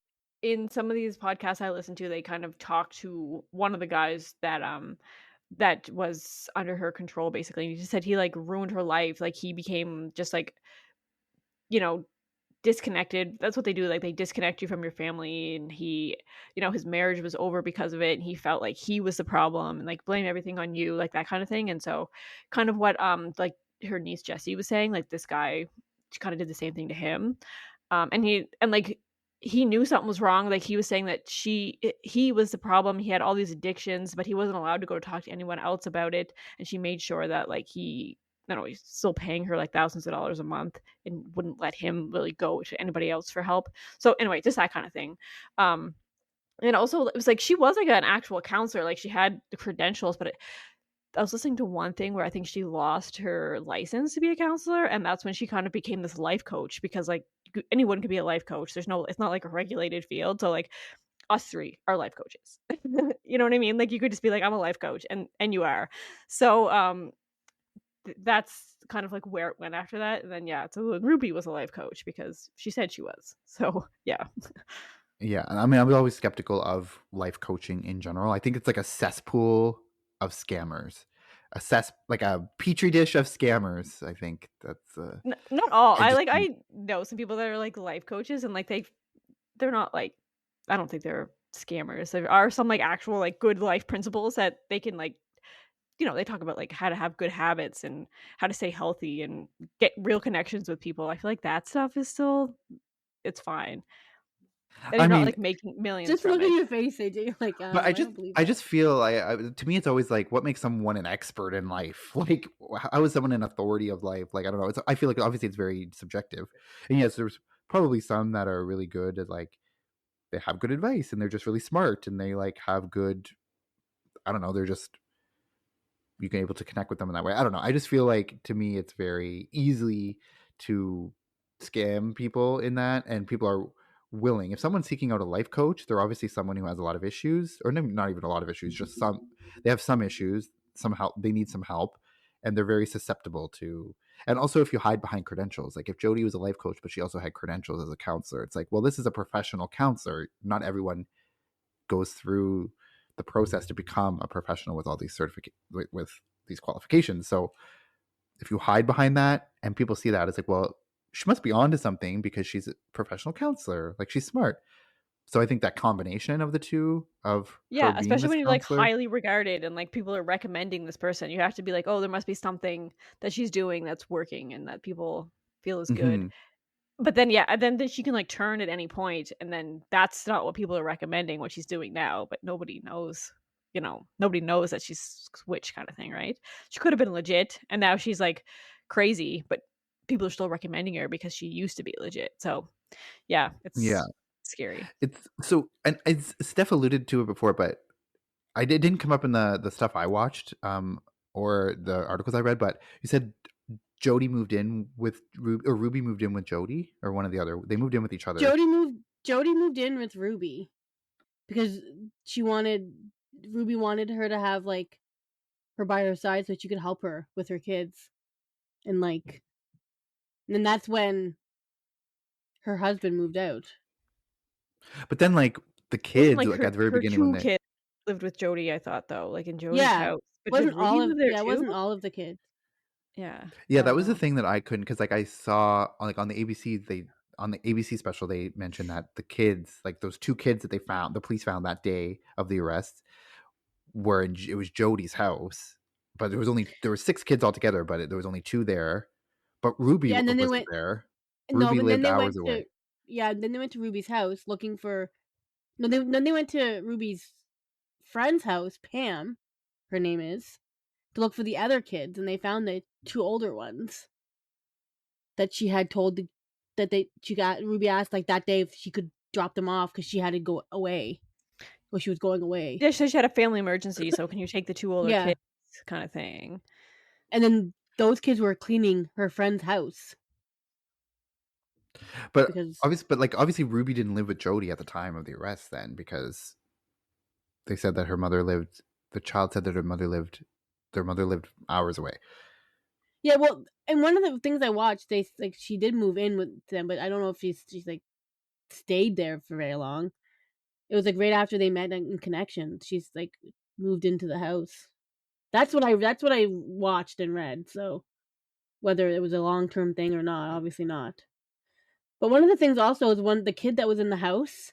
in some of these podcasts I listen to, they kind of talk to one of the guys that was under her control basically. He just said he like ruined her life. Like he became just like, you know, disconnected. That's what they do, like, they disconnect you from your family, and he his marriage was over because of it, and he felt like he was the problem and, like, blame everything on you, like, that kinda thing, and so, kind of what, like, her niece Jessie was saying, like, this guy kinda did the same thing to him, like, he knew something was wrong, like, he was saying that he was the problem, he had all these addictions, but he wasn't allowed to go talk to anyone else about it, and she made sure that, like, he not only still paying her, like, thousands of dollars a month and wouldn't let him really go to anybody else for help. So, anyway, just that kinda thing. Um, and also, it was like she was, like, an actual counselor, like, she had the credentials, but I was listening to one thing where I think she lost her license to be a counselor, and that's when she kind of became this life coach because, like, anyone could be a life coach. It's not like a regulated field, so, like, us 3 are life coaches. You know what I mean? Like, you could just be like, "I'm a life coach," and you are. So, that's kind of like where it went after that, and then, yeah, so Ruby was a life coach because she said she was. So, yeah. Yeah. I mean, I'm always skeptical of life coaching in general. I think it's like a cesspool of scammers, like a petri dish of scammers. I think that's, N not all. I just, I know some people that are, like, life coaches and, like, they're not, like I don't think they're scammers. There are some, like, actual, like, good life principles that they can, like they talk about, like, how to have good habits and how to stay healthy and get real connections with people. I feel like that stuff is still it's fine. And I you're not, mean, like, making millions Just from look at it. your face, AJ. You're like, but I don't believe I that. just feel to me, it's always like, what makes someone an expert in life? Like, how is someone an authority of life? Like, I don't know. I feel like obviously it's very subjective. And yes, there's probably some that are really good at like, they have good advice and they're just really smart and they like have good, I don't know, they're just, you can able to connect with them in that way. I don't know. I just feel like to me, it's very easily to scam people in that, and people are willing. If someone's seeking out a life coach, they're obviously someone who has a lot of issues, or not even a lot of issues, just some. They have some issues. Some help. They need some help, and they're very susceptible to. And also, if you hide behind credentials, like if Jodi was a life coach, but she also had credentials as a counselor, it's like, well, this is a professional counselor. Not everyone goes through the process to become a professional with all these with these qualifications. So if you hide behind that and people see that, it's like, well, she must be onto something because she's a professional counselor. Like she's smart. So I think that combination of the two of her Yeah, being especially this when you're, like, counselor. highly regarded and, like, people are recommending this person. You have to be like, "Oh, there must be something that she's doing that's working and that people feel is good." Hmm. But then, yeah, and then she can, like, turn at any point, and then that's not what people are recommending, what she's doing now, but nobody knows, nobody knows that she's switched kinda thing, right? She could have been legit, and now she's, like, crazy, but people are still recommending her because she used to be legit. So, yeah, Yeah. it's scary. It's so, and Steph alluded to it before, but it didn't come up in the stuff I watched, or the articles I read, but you said Jodi moved in with Ruby, or Ruby moved in with Jodi, or one or the other. They moved in with each other. Jodi moved in with Ruby because Ruby wanted her to have like her by her side so she could help her with her kids. And then that's when her husband moved out. But then, like the It wasn't kids, like like at the very her beginning when 2 they, kids lived with Jodi, I thought, though, like, in Jodi's Yeah. house. But did Ruby live there It too? wasn't all of the kids. Yeah, I yeah, that don't was the know. thing that I couldn't, because like I saw like on the ABC, on the ABC special they mentioned that the kids, like those two kids that the police found that day of the arrest, it was Jodi's house, but there were six kids altogether, but there was only two there. But Ruby Yeah, and then they wasn't went there. no, Ruby but then lived they hours went away. to then they went to Ruby's house looking for no, then they went to Ruby's friend's house, Pam, her name is. to look for the other kids, and they found the 2 older ones that she had told Ruby asked like that day if she could drop them off because she had to go away. Well, she was going away. Yeah, she had a family emergency, so can you take the 2 older Yeah. kids kind of thing. And then those kids were cleaning her friend's house. But because obviously Ruby didn't live with Jodi at the time of the arrest then, because they said that the child said that their mother lived hours away. Yeah, well, and one of the things I watched, they like she did move in with them, but I don't know if she's like stayed there for very long. It was like right after they met in Connection, she's like moved into the house. That's what I watched and read. So whether it was a long-term thing or not, obviously not. But one of the things also is the kid that was in the house,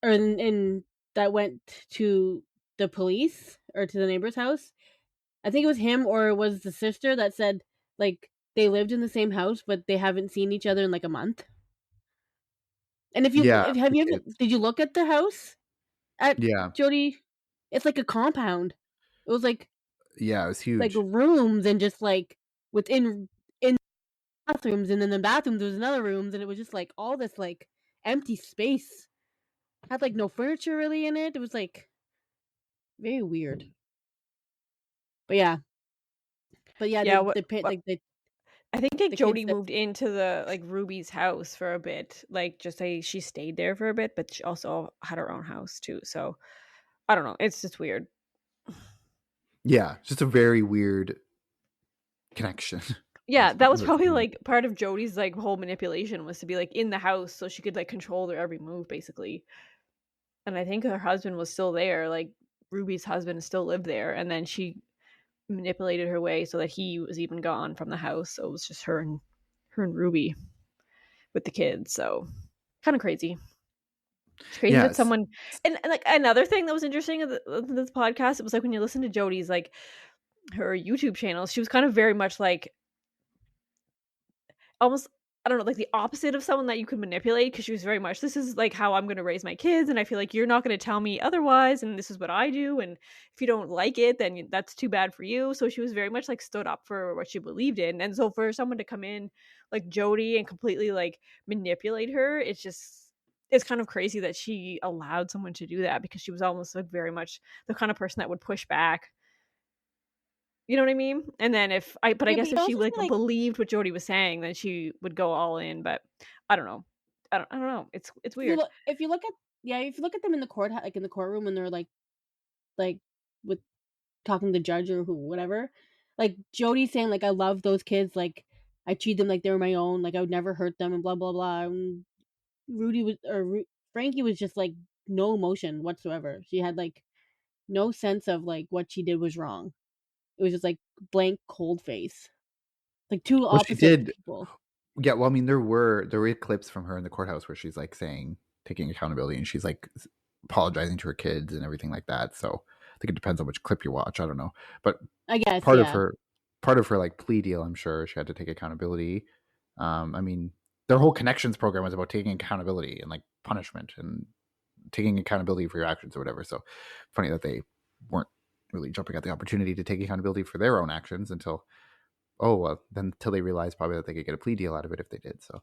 or in that went to the police or to the neighbor's house. I think it was him or it was the sister that said like they lived in the same house, but they haven't seen each other in like a month. And The kids. did you look at the house at Yeah. Jodi? It's like a compound. It was like Yeah, it was huge. rooms and just like within in bathrooms, and then the bathrooms there was another rooms, and it was just like all this like empty space. Had like no furniture really in it. It was like very weird. But yeah. Yeah, I think like the Jodi kids that- moved into the like Ruby's house for a bit. Like just say she stayed there for a bit, but she also had her own house too. So I don't know. It's just weird. Yeah, just a very weird connection. Yeah, that was probably like part of Jodi's like whole manipulation was to be like in the house so she could like control their every move basically. And I think her husband was still there. Like Ruby's husband still lived there, and then she manipulated her way so that he was even gone from the house. So it was just her and Ruby with the kids. So kind of crazy. It's crazy that someone and like another thing that was interesting of this podcast, it was like when you listen to Jodi's like her YouTube channel, she was kind of very much like almost I don't know, like the opposite of someone that you could manipulate because she was very much this is like how I'm going to raise my kids, and I feel like you're not going to tell me otherwise, and this is what I do, and if you don't like it, then that's too bad for you. So she was very much like stood up for what she believed in, and so for someone to come in like Jodi and completely like manipulate her, it's kind of crazy that she allowed someone to do that because she was almost like very much the kind of person that would push back. You know what I mean? And then I guess if she like believed what Jodi was saying, then she would go all in. But I don't know. I don't know. It's weird. If you look at them in the court, like in the courtroom, when they're like with talking to the judge or whatever, like Jodi's saying like I love those kids, like I treat them like they were my own, like I would never hurt them, and blah blah blah. And Frankie was just like no emotion whatsoever. She had like no sense of like what she did was wrong. It was just like blank cold face. Like two opposite people. Yeah, well, I mean, there were clips from her in the courthouse where she's like taking accountability, and she's like apologizing to her kids and everything like that. So I think it depends on which clip you watch. I don't know, but I guess part of her like plea deal, I'm sure she had to take accountability. I mean, their whole Connections program was about taking accountability and like punishment and taking accountability for your actions or whatever. So funny that they weren't really jumping at the opportunity to take accountability for their own actions until they realized probably that they could get a plea deal out of it if they did. So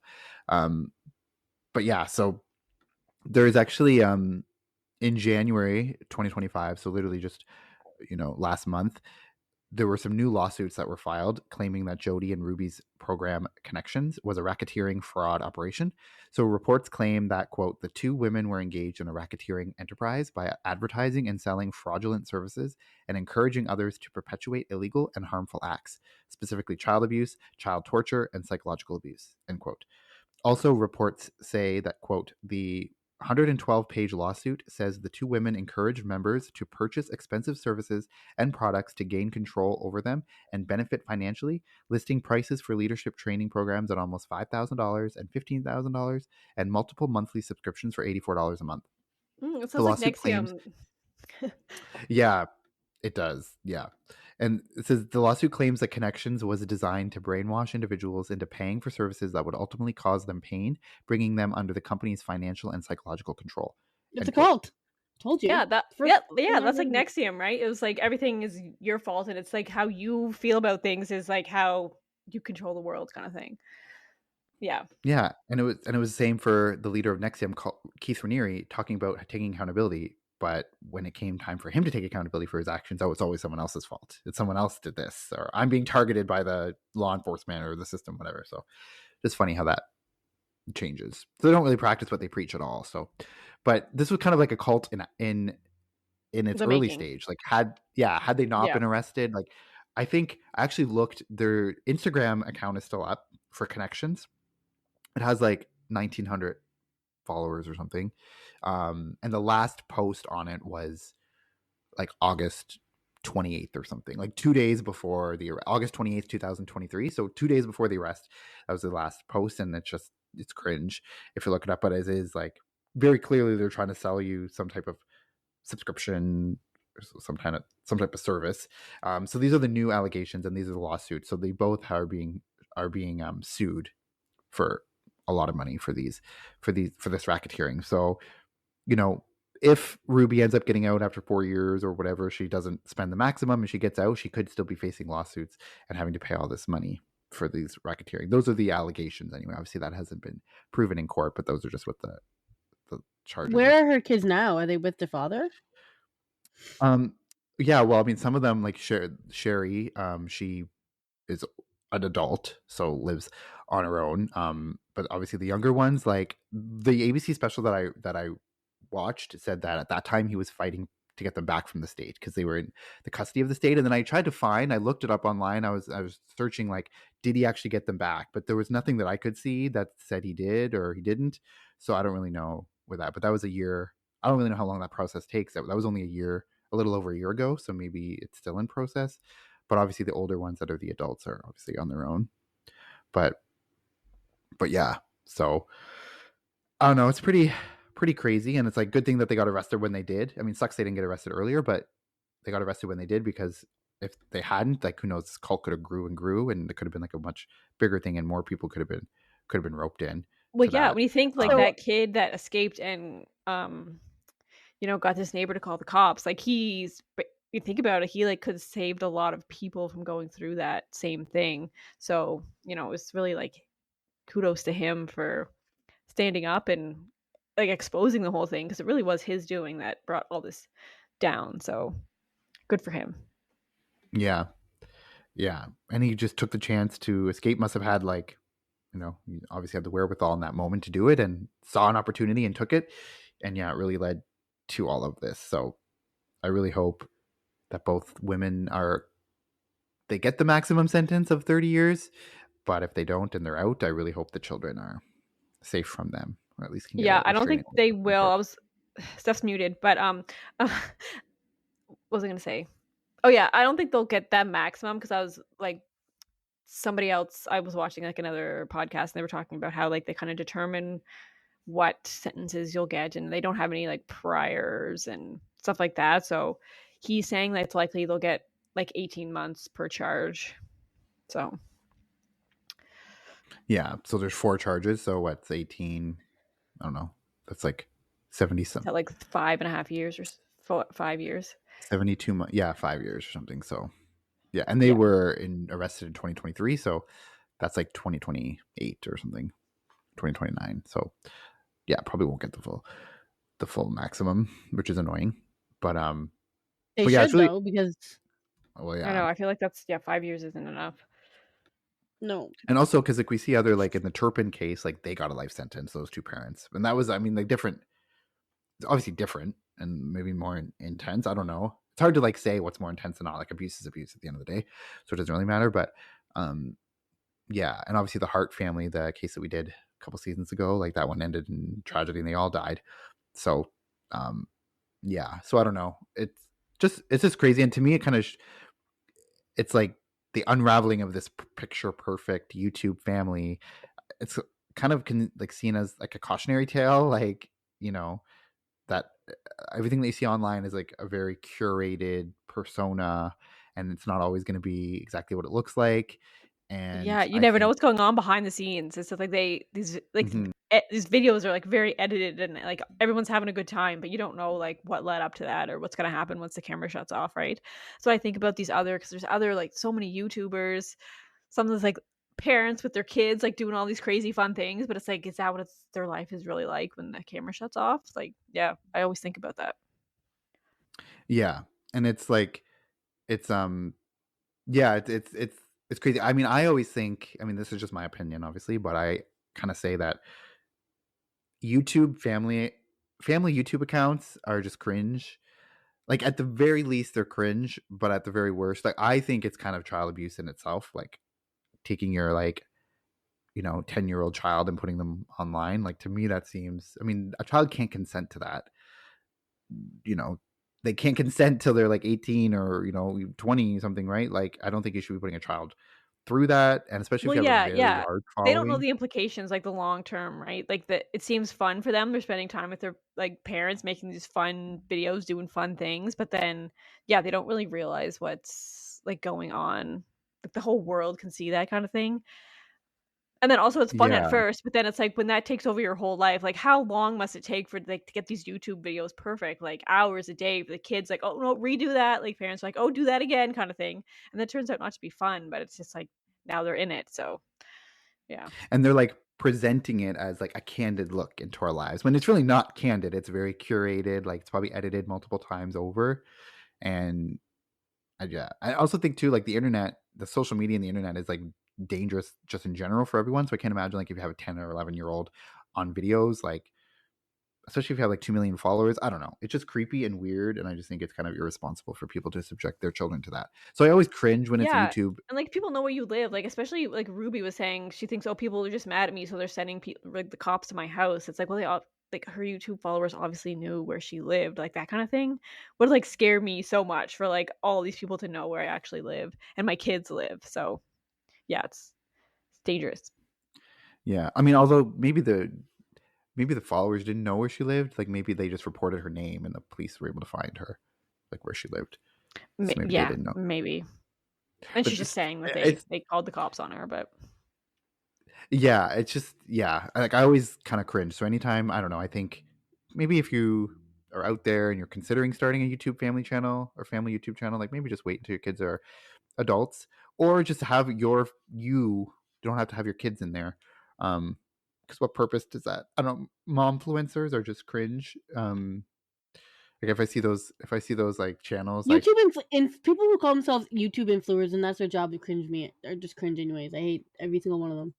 but yeah, so there is actually in January 2025, so literally just last month, there were some new lawsuits that were filed claiming that Jodi and Ruby's program Connections was a racketeering fraud operation. So reports claim that, quote, the two women were engaged in a racketeering enterprise by advertising and selling fraudulent services and encouraging others to perpetuate illegal and harmful acts, specifically child abuse, child torture, and psychological abuse, end quote. Also, reports say that, quote, the 112-page lawsuit says the two women encouraged members to purchase expensive services and products to gain control over them and benefit financially, listing prices for leadership training programs at almost $5,000 and $15,000 and multiple monthly subscriptions for $84 a month. It sounds like Nexium. Yeah, it does. Yeah. And it says the lawsuit claims that Connections was designed to brainwash individuals into paying for services that would ultimately cause them pain, bringing them under the company's financial and psychological control. It's a cult. Told you. Yeah, First yeah, thing I that's like learned. Nexium, right? It was like everything is your fault, and it's like how you feel about things is like how you control the world, kind of thing. Yeah, Yeah, and it was the same for the leader of Nexium, Keith Raniere, talking about taking accountability. But when it came time for him to take accountability for his actions, oh, it's always someone else's fault. It's someone else did this, or I'm being targeted by the law enforcement or the system, whatever. So it's funny how that changes. So they don't really practice what they preach at all. So, but this was kind of like a cult in its the early making. stage. Like had they not Yeah, been arrested, like I think I actually looked, their Instagram account is still up for connections. It has like 1,900 followers or something. And the last post on it was like August 28th or something, like 2 days before the August 28th, 2023. So 2 days before the arrest, that was the last post. And it's cringe if you look it up, but it is like very clearly they're trying to sell you some type of subscription, some type of service. So these are the new allegations and these are the lawsuits. So they both are being sued for a lot of money for this racketeering. So, you know, if Ruby ends up getting out after 4 years or whatever, she doesn't spend the maximum and she gets out, she could still be facing lawsuits and having to pay all this money for these racketeering. Those are the allegations anyway. Obviously that hasn't been proven in court, but those are just what the charges Where are. are her kids now? Are they with their father? Yeah, well, I mean, some of them, like Sherry, she is an adult, so lives on her own. But obviously the younger ones, like the ABC special that I watched, said that at that time he was fighting to get them back from the state because they were in the custody of the state. And then I looked it up online. I was searching, like, did he actually get them back? But there was nothing that I could see that said he did or he didn't. So I don't really know with that. But that was a year. I don't really know how long that process takes. That was only a little over a year ago. So maybe it's still in process. But obviously the older ones that are the adults are obviously on their own. But yeah. So I don't know. It's pretty crazy, and it's like good thing that they got arrested when they did. I mean, sucks they didn't get arrested earlier, but they got arrested when they did, because if they hadn't, like, who knows, this cult could have grew and grew, and it could have been like a much bigger thing, and more people could have been roped in well, to yeah. that. When you think like So that kid that escaped and got this neighbor to call the cops, like you think about it, he like could have saved a lot of people from going through that same thing. So it's really like kudos to him for standing up and like exposing the whole thing, because it really was his doing that brought all this down. So good for him. Yeah, yeah, and he just took the chance to escape. Must have had, like, he obviously had the wherewithal in that moment to do it, and saw an opportunity and took it. And yeah, it really led to all of this. So I really hope that both women they get the maximum sentence of 30 years. But if they don't and they're out, I really hope the children are safe from them, or at least can get Yeah, a I don't think restraining order they from will. court. Stuff's muted, but what was I gonna say? Oh yeah, I don't think they'll get that maximum, because I was like, somebody else, I was watching like another podcast and they were talking about how like they kind of determine what sentences you'll get, and they don't have any like priors and stuff like that. So he's saying that it's likely they'll get like 18 months per charge. So Yeah, so there's 4 charges. So what's 18? I don't know. That's like 70 is some that like 5.5 years or 5 years? 72 months. Yeah, 5 years or something. So yeah, and they Yeah. were arrested in 2023. So that's like 2028 or something, 2029. So yeah, probably won't get the full maximum, which is annoying. But they yeah, it's should really, though, because well, I yeah. know. I feel like that's 5 years isn't enough. no. And also because, like, we see other, like in the Turpin case, like they got a life sentence, those two parents, and that was, I mean, like, different. It's obviously different and maybe more intense. I don't know. It's hard to like say what's more intense than not. Like, abuse is abuse at the end of the day, so it doesn't really matter. But yeah, and obviously the Hart family, the case that we did a couple seasons ago, like that one ended in tragedy and they all died. So yeah, so I don't know. It's just crazy, and to me, it kind of it's like the unraveling of this picture perfect YouTube family. It's kind of like seen as like a cautionary tale, like, that everything that you see online is like a very curated persona, and it's not always going to be exactly what it looks like. Yeah, And you I never know think what's going on behind the scenes. It's just like Mhm. these videos are like very edited and like everyone's having a good time, but you don't know like what led up to that or what's gonna happen once the camera shuts off, right? So I think about these other because there's other like so many YouTubers, some of those like parents with their kids like doing all these crazy fun things, but it's like, is that what their life is really like when the camera shuts off? It's like, yeah, I always think about that. Yeah, and it's like it's yeah, it's crazy. I mean, I always think, I mean, this is just my opinion, obviously, but I kind of say that YouTube family YouTube accounts are just cringe. Like at the very least, they're cringe, but at the very worst, like I think it's kind of child abuse in itself. Like taking your like 10-year-old child and putting them online. Like to me, that seems. I mean, a child can't consent to that. You know, they can't consent till they're like 18 or 20 something, right? Like I don't think you should be putting a child through that, and especially if Well, you have a yeah, very yeah. large They don't know following. the implications, like, the long term, right? Like, it seems fun for them, they're spending time with their, like, parents, making these fun videos, doing fun things, but then, yeah, they don't really realize what's, like, going on. Like, the whole world can see that kinda thing. And then also it's fun at Yeah, first, but then it's like when that takes over your whole life, like, how long must it take for, like, to get these YouTube videos perfect? Like, hours a day for the kids, like, "Oh, no, redo that." Like, parents are like, "Oh, do that again," kinda thing. And that turns out not to be fun, but it's just like, now they're in it, so, yeah. and they're like presenting it as like a candid look into our lives when it's really not candid. It's very curated. Like it's probably edited multiple times over. And yeah, I also think too, like the internet, the social media and the internet is like dangerous just in general for everyone. So I can't imagine like if you have a 10 or 11-year-old on videos, like especially if you have like 2 million followers. I don't know. It's just creepy and weird. And I just think it's kind of irresponsible for people to subject their children to that. So I always cringe when it's Yeah, YouTube. and, like, people know where you live, like, especially, like, Ruby was saying she thinks, "Oh, people are just mad at me, so they're sending like, the cops to my house." It's like, well, they all like, her YouTube followers obviously knew where she lived, like, that kinda thing would, like, scare me so much for, like, all these people to know where I actually live and my kids live, so, yeah, it's dangerous. Yeah. I mean, although maybe the followers didn't know where she lived. Like maybe they just reported her name and the police were able to find her, like where she lived. So maybe they Yeah, didn't know. maybe, and But she's just saying that it's they called the cops on her, but yeah, it's just yeah. Like I always kind of cringe. So anytime I don't know, I think maybe if you are out there and you're considering starting a YouTube family channel or family YouTube channel, like maybe just wait until your kids are adults, or just have you don't have to have your kids in there. Because what purpose does that? I don't know. Momfluencers are just cringe. Like if I see those like channels, like YouTube people who call themselves YouTube influencers and that's their job to cringe me. They're just cringe anyways. I hate every single one of them.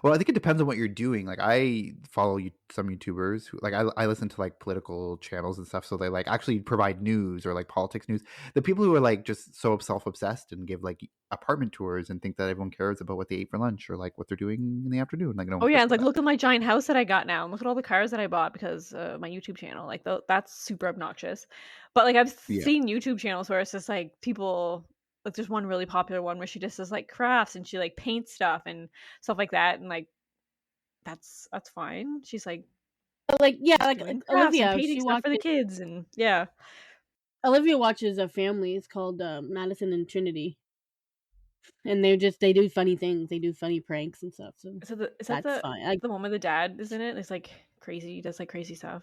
well, I think it depends on what you're doing. Like I follow some YouTubers who like I listen to like political channels and stuff, so they like actually provide news or like politics news. The people who are like just so self-obsessed and give like apartment tours and think that everyone cares about what they ate for lunch or like what they're doing in the afternoon, like no one oh, yeah, cares it's about like, that. "Look at my giant house that I got now, and look at all the cars that I bought because, my YouTube channel," like, that's super obnoxious. But, like, I've Yeah. seen YouTube channels where it's just, like, people like, there's one really popular one where she just does, like, crafts and she, like, paints stuff and stuff like that, and, like, that's fine. She's, like, But like yeah, just like doing crafts and Olivia, painting stuff for the kids, and yeah. Olivia watches a family. It's called Madison and Trinity, and they do funny things. They do funny pranks and stuff. So Is that that's fine. I the one where the dad is in it? It's, like, crazy, he does, like, crazy stuff.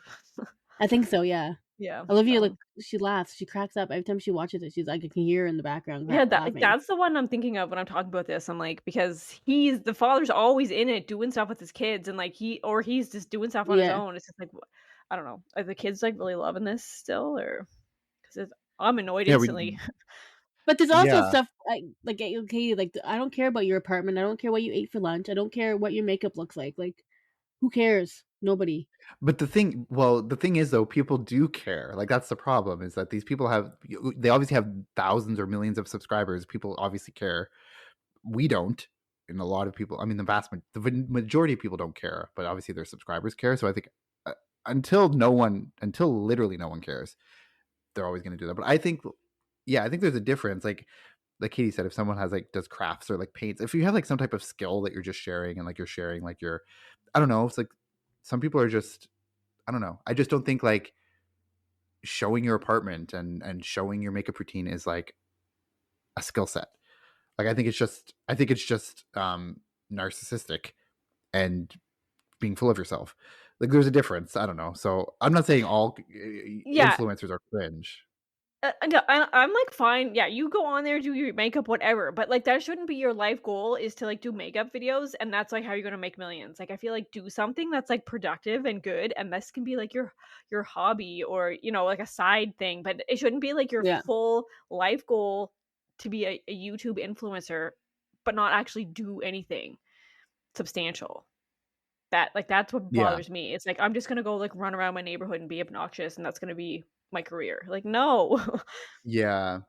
I think so. Yeah. Yeah, that Olivia, like one. she laughs, she cracks up every time she watches it. She's like, I can hear her in the background Yeah, laughing. that's the one I'm thinking of when I'm talking about this. I'm like, because the father's always in it doing stuff with his kids and like he's just doing stuff on his Yeah, own. It's just like I don't know. Are the kids like really loving this still or cuz I'm annoyed Yeah. instantly. but there's also Yeah. stuff like okay, like I don't care about your apartment. I don't care what you ate for lunch. I don't care what your makeup looks like. Like, who cares? Nobody. But the thing is though, people do care. Like that's the problem is that these people they obviously have thousands or millions of subscribers. People obviously care. We don't. And a lot of people, I mean, the majority of people don't care, but obviously their subscribers care. So I think uh, until literally no one cares, they're always going to do that. But I think, yeah, I think there's a difference. Like Katie said, if someone has like does crafts or like paints, if you have like some type of skill that you're just sharing and like you're sharing like your, I don't know, it's like some people are just, I don't know. I just don't think like showing your apartment and showing your makeup routine is like a skill set. Like I think it's just narcissistic and being full of yourself. Like there's a difference. I don't know. So I'm not saying all Yeah. influencers are cringe. No, I'm, like, fine. Yeah, you go on there, do your makeup, whatever, but, like, that shouldn't be your life goal is to, like, do makeup videos, and that's, like, how you're gonna make millions. Like, I feel like do something that's, like, productive and good, and this can be, like, your hobby or, like, a side thing, but it shouldn't be, like, your Yeah. full life goal to be a YouTube influencer, but not actually do anything substantial. That's what Yeah. bothers me. It's like, I'm just gonna go, like, run around my neighborhood and be obnoxious, and that's gonna be my career. Like, no. Yeah.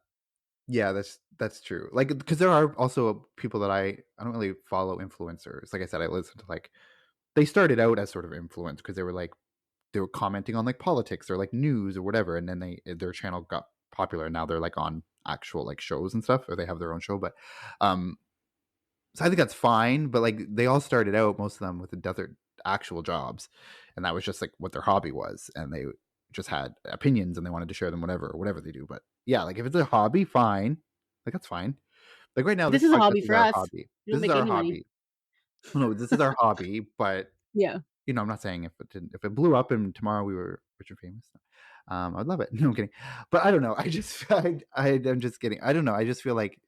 Yeah, that's true. Like, because there are also people that I don't really follow influencers. Like I said, I listen to like they started out as sort of influence because they were commenting on like politics or like news or whatever, and then their channel got popular. And now they're like on actual like shows and stuff, or they have their own show. But um, so I think that's fine. But like they all started out, most of them with other actual jobs, and that was just like what their hobby was, and they just had opinions and they wanted to share them, whatever they do. But yeah, like if it's a hobby, fine. Like that's fine. Like right now, This this is a podcast hobby is for our us. hobby. We This don't is make our any money. hobby. No, this is our hobby. But Yeah. I'm not saying if it blew up and tomorrow we were rich and famous, I'd love it. No, I'm kidding. But I don't know. I'm just kidding. I don't know. I just feel like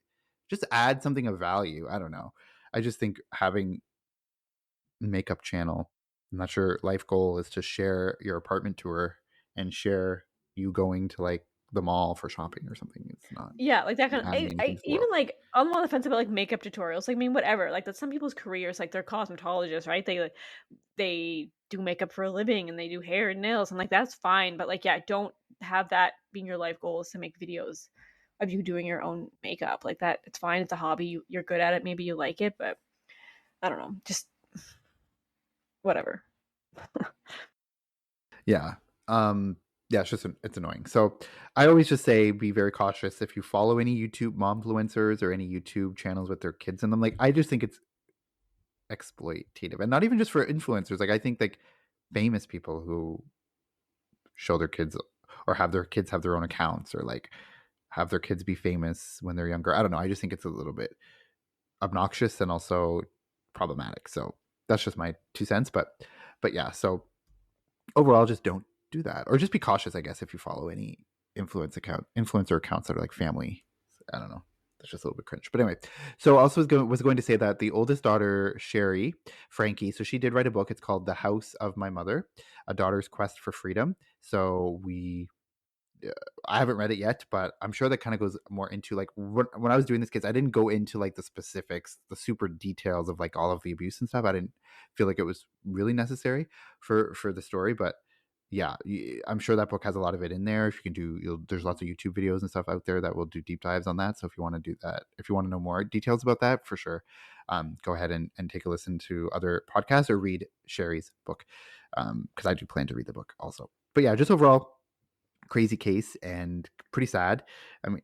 just add something of value. I don't know. I just think having makeup channel, I'm not sure life goal is to share your apartment tour and share you going to like the mall for shopping or something. It's not Yeah, like that kind of adding anything I to the even, world. like, I'm on the fence about, like, makeup tutorials, like, I mean, whatever, like, that's some people's careers, like, they're cosmetologists, right? They do makeup for a living, and they do hair and nails, and, like, that's fine, but, like, yeah, don't have that being your life goal is to make videos of you doing your own makeup, like, that it's fine, it's a hobby, you're good at it, maybe you like it, but I don't know, just whatever. Yeah. Yeah, it's annoying. So I always just say be very cautious if you follow any YouTube momfluencers or any YouTube channels with their kids in them. Like I just think it's exploitative. And not even just for influencers. Like I think like famous people who show their kids or have their kids have their own accounts or like have their kids be famous when they're younger. I don't know. I just think it's a little bit obnoxious and also problematic. So that's just my 2 cents. But yeah, so overall just don't do that, or just be cautious, I guess, if you follow any influencer accounts that are like family. I don't know, that's just a little bit cringe. But anyway, so also was going to say that the oldest daughter, Sherry Frankie, so she did write a book. It's called The House of My Mother, A Daughter's Quest for Freedom. So I haven't read it yet, but I'm sure that kind of goes more into like when I was doing this case, I didn't go into like the specifics, the super details of like all of the abuse and stuff. I didn't feel like it was really necessary for the story, but yeah, I'm sure that book has a lot of it in there. If you can there's lots of YouTube videos and stuff out there that will do deep dives on that. So if you want to do that, if you want to know more details about that, for sure, go ahead and take a listen to other podcasts or read Sherry's book, because I do plan to read the book also. But yeah, just overall crazy case and pretty sad. I mean,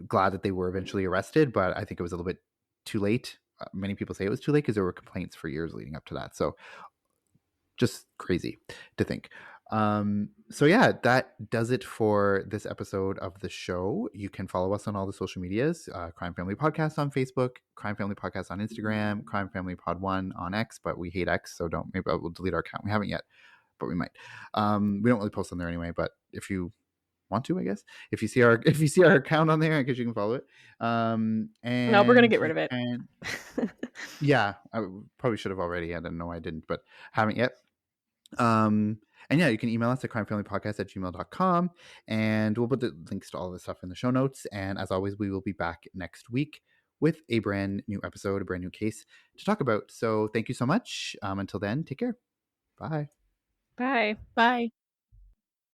glad that they were eventually arrested, but I think it was a little bit too late. Many people say it was too late because there were complaints for years leading up to that. So just crazy to think. So yeah, that does it for this episode of the show. You can follow us on all the social medias, Crime Family Podcast on Facebook, Crime Family Podcast on Instagram, Crime Family Pod 1 on X, but we hate X, so maybe we'll delete our account. We haven't yet, but we might. We don't really post on there anyway, but if you want to, I guess, if you see our account on there, I guess you can follow it. No, we're gonna And get rid you of it. can, yeah, I probably should have already. I didn't know I didn't, but haven't yet. And yeah, you can email us at crimefamilypodcast@gmail.com, and we'll put the links to all of this stuff in the show notes. And as always, we will be back next week with a brand new episode, a brand new case to talk about. So thank you so much. Until then, take care. Bye. Bye. Bye.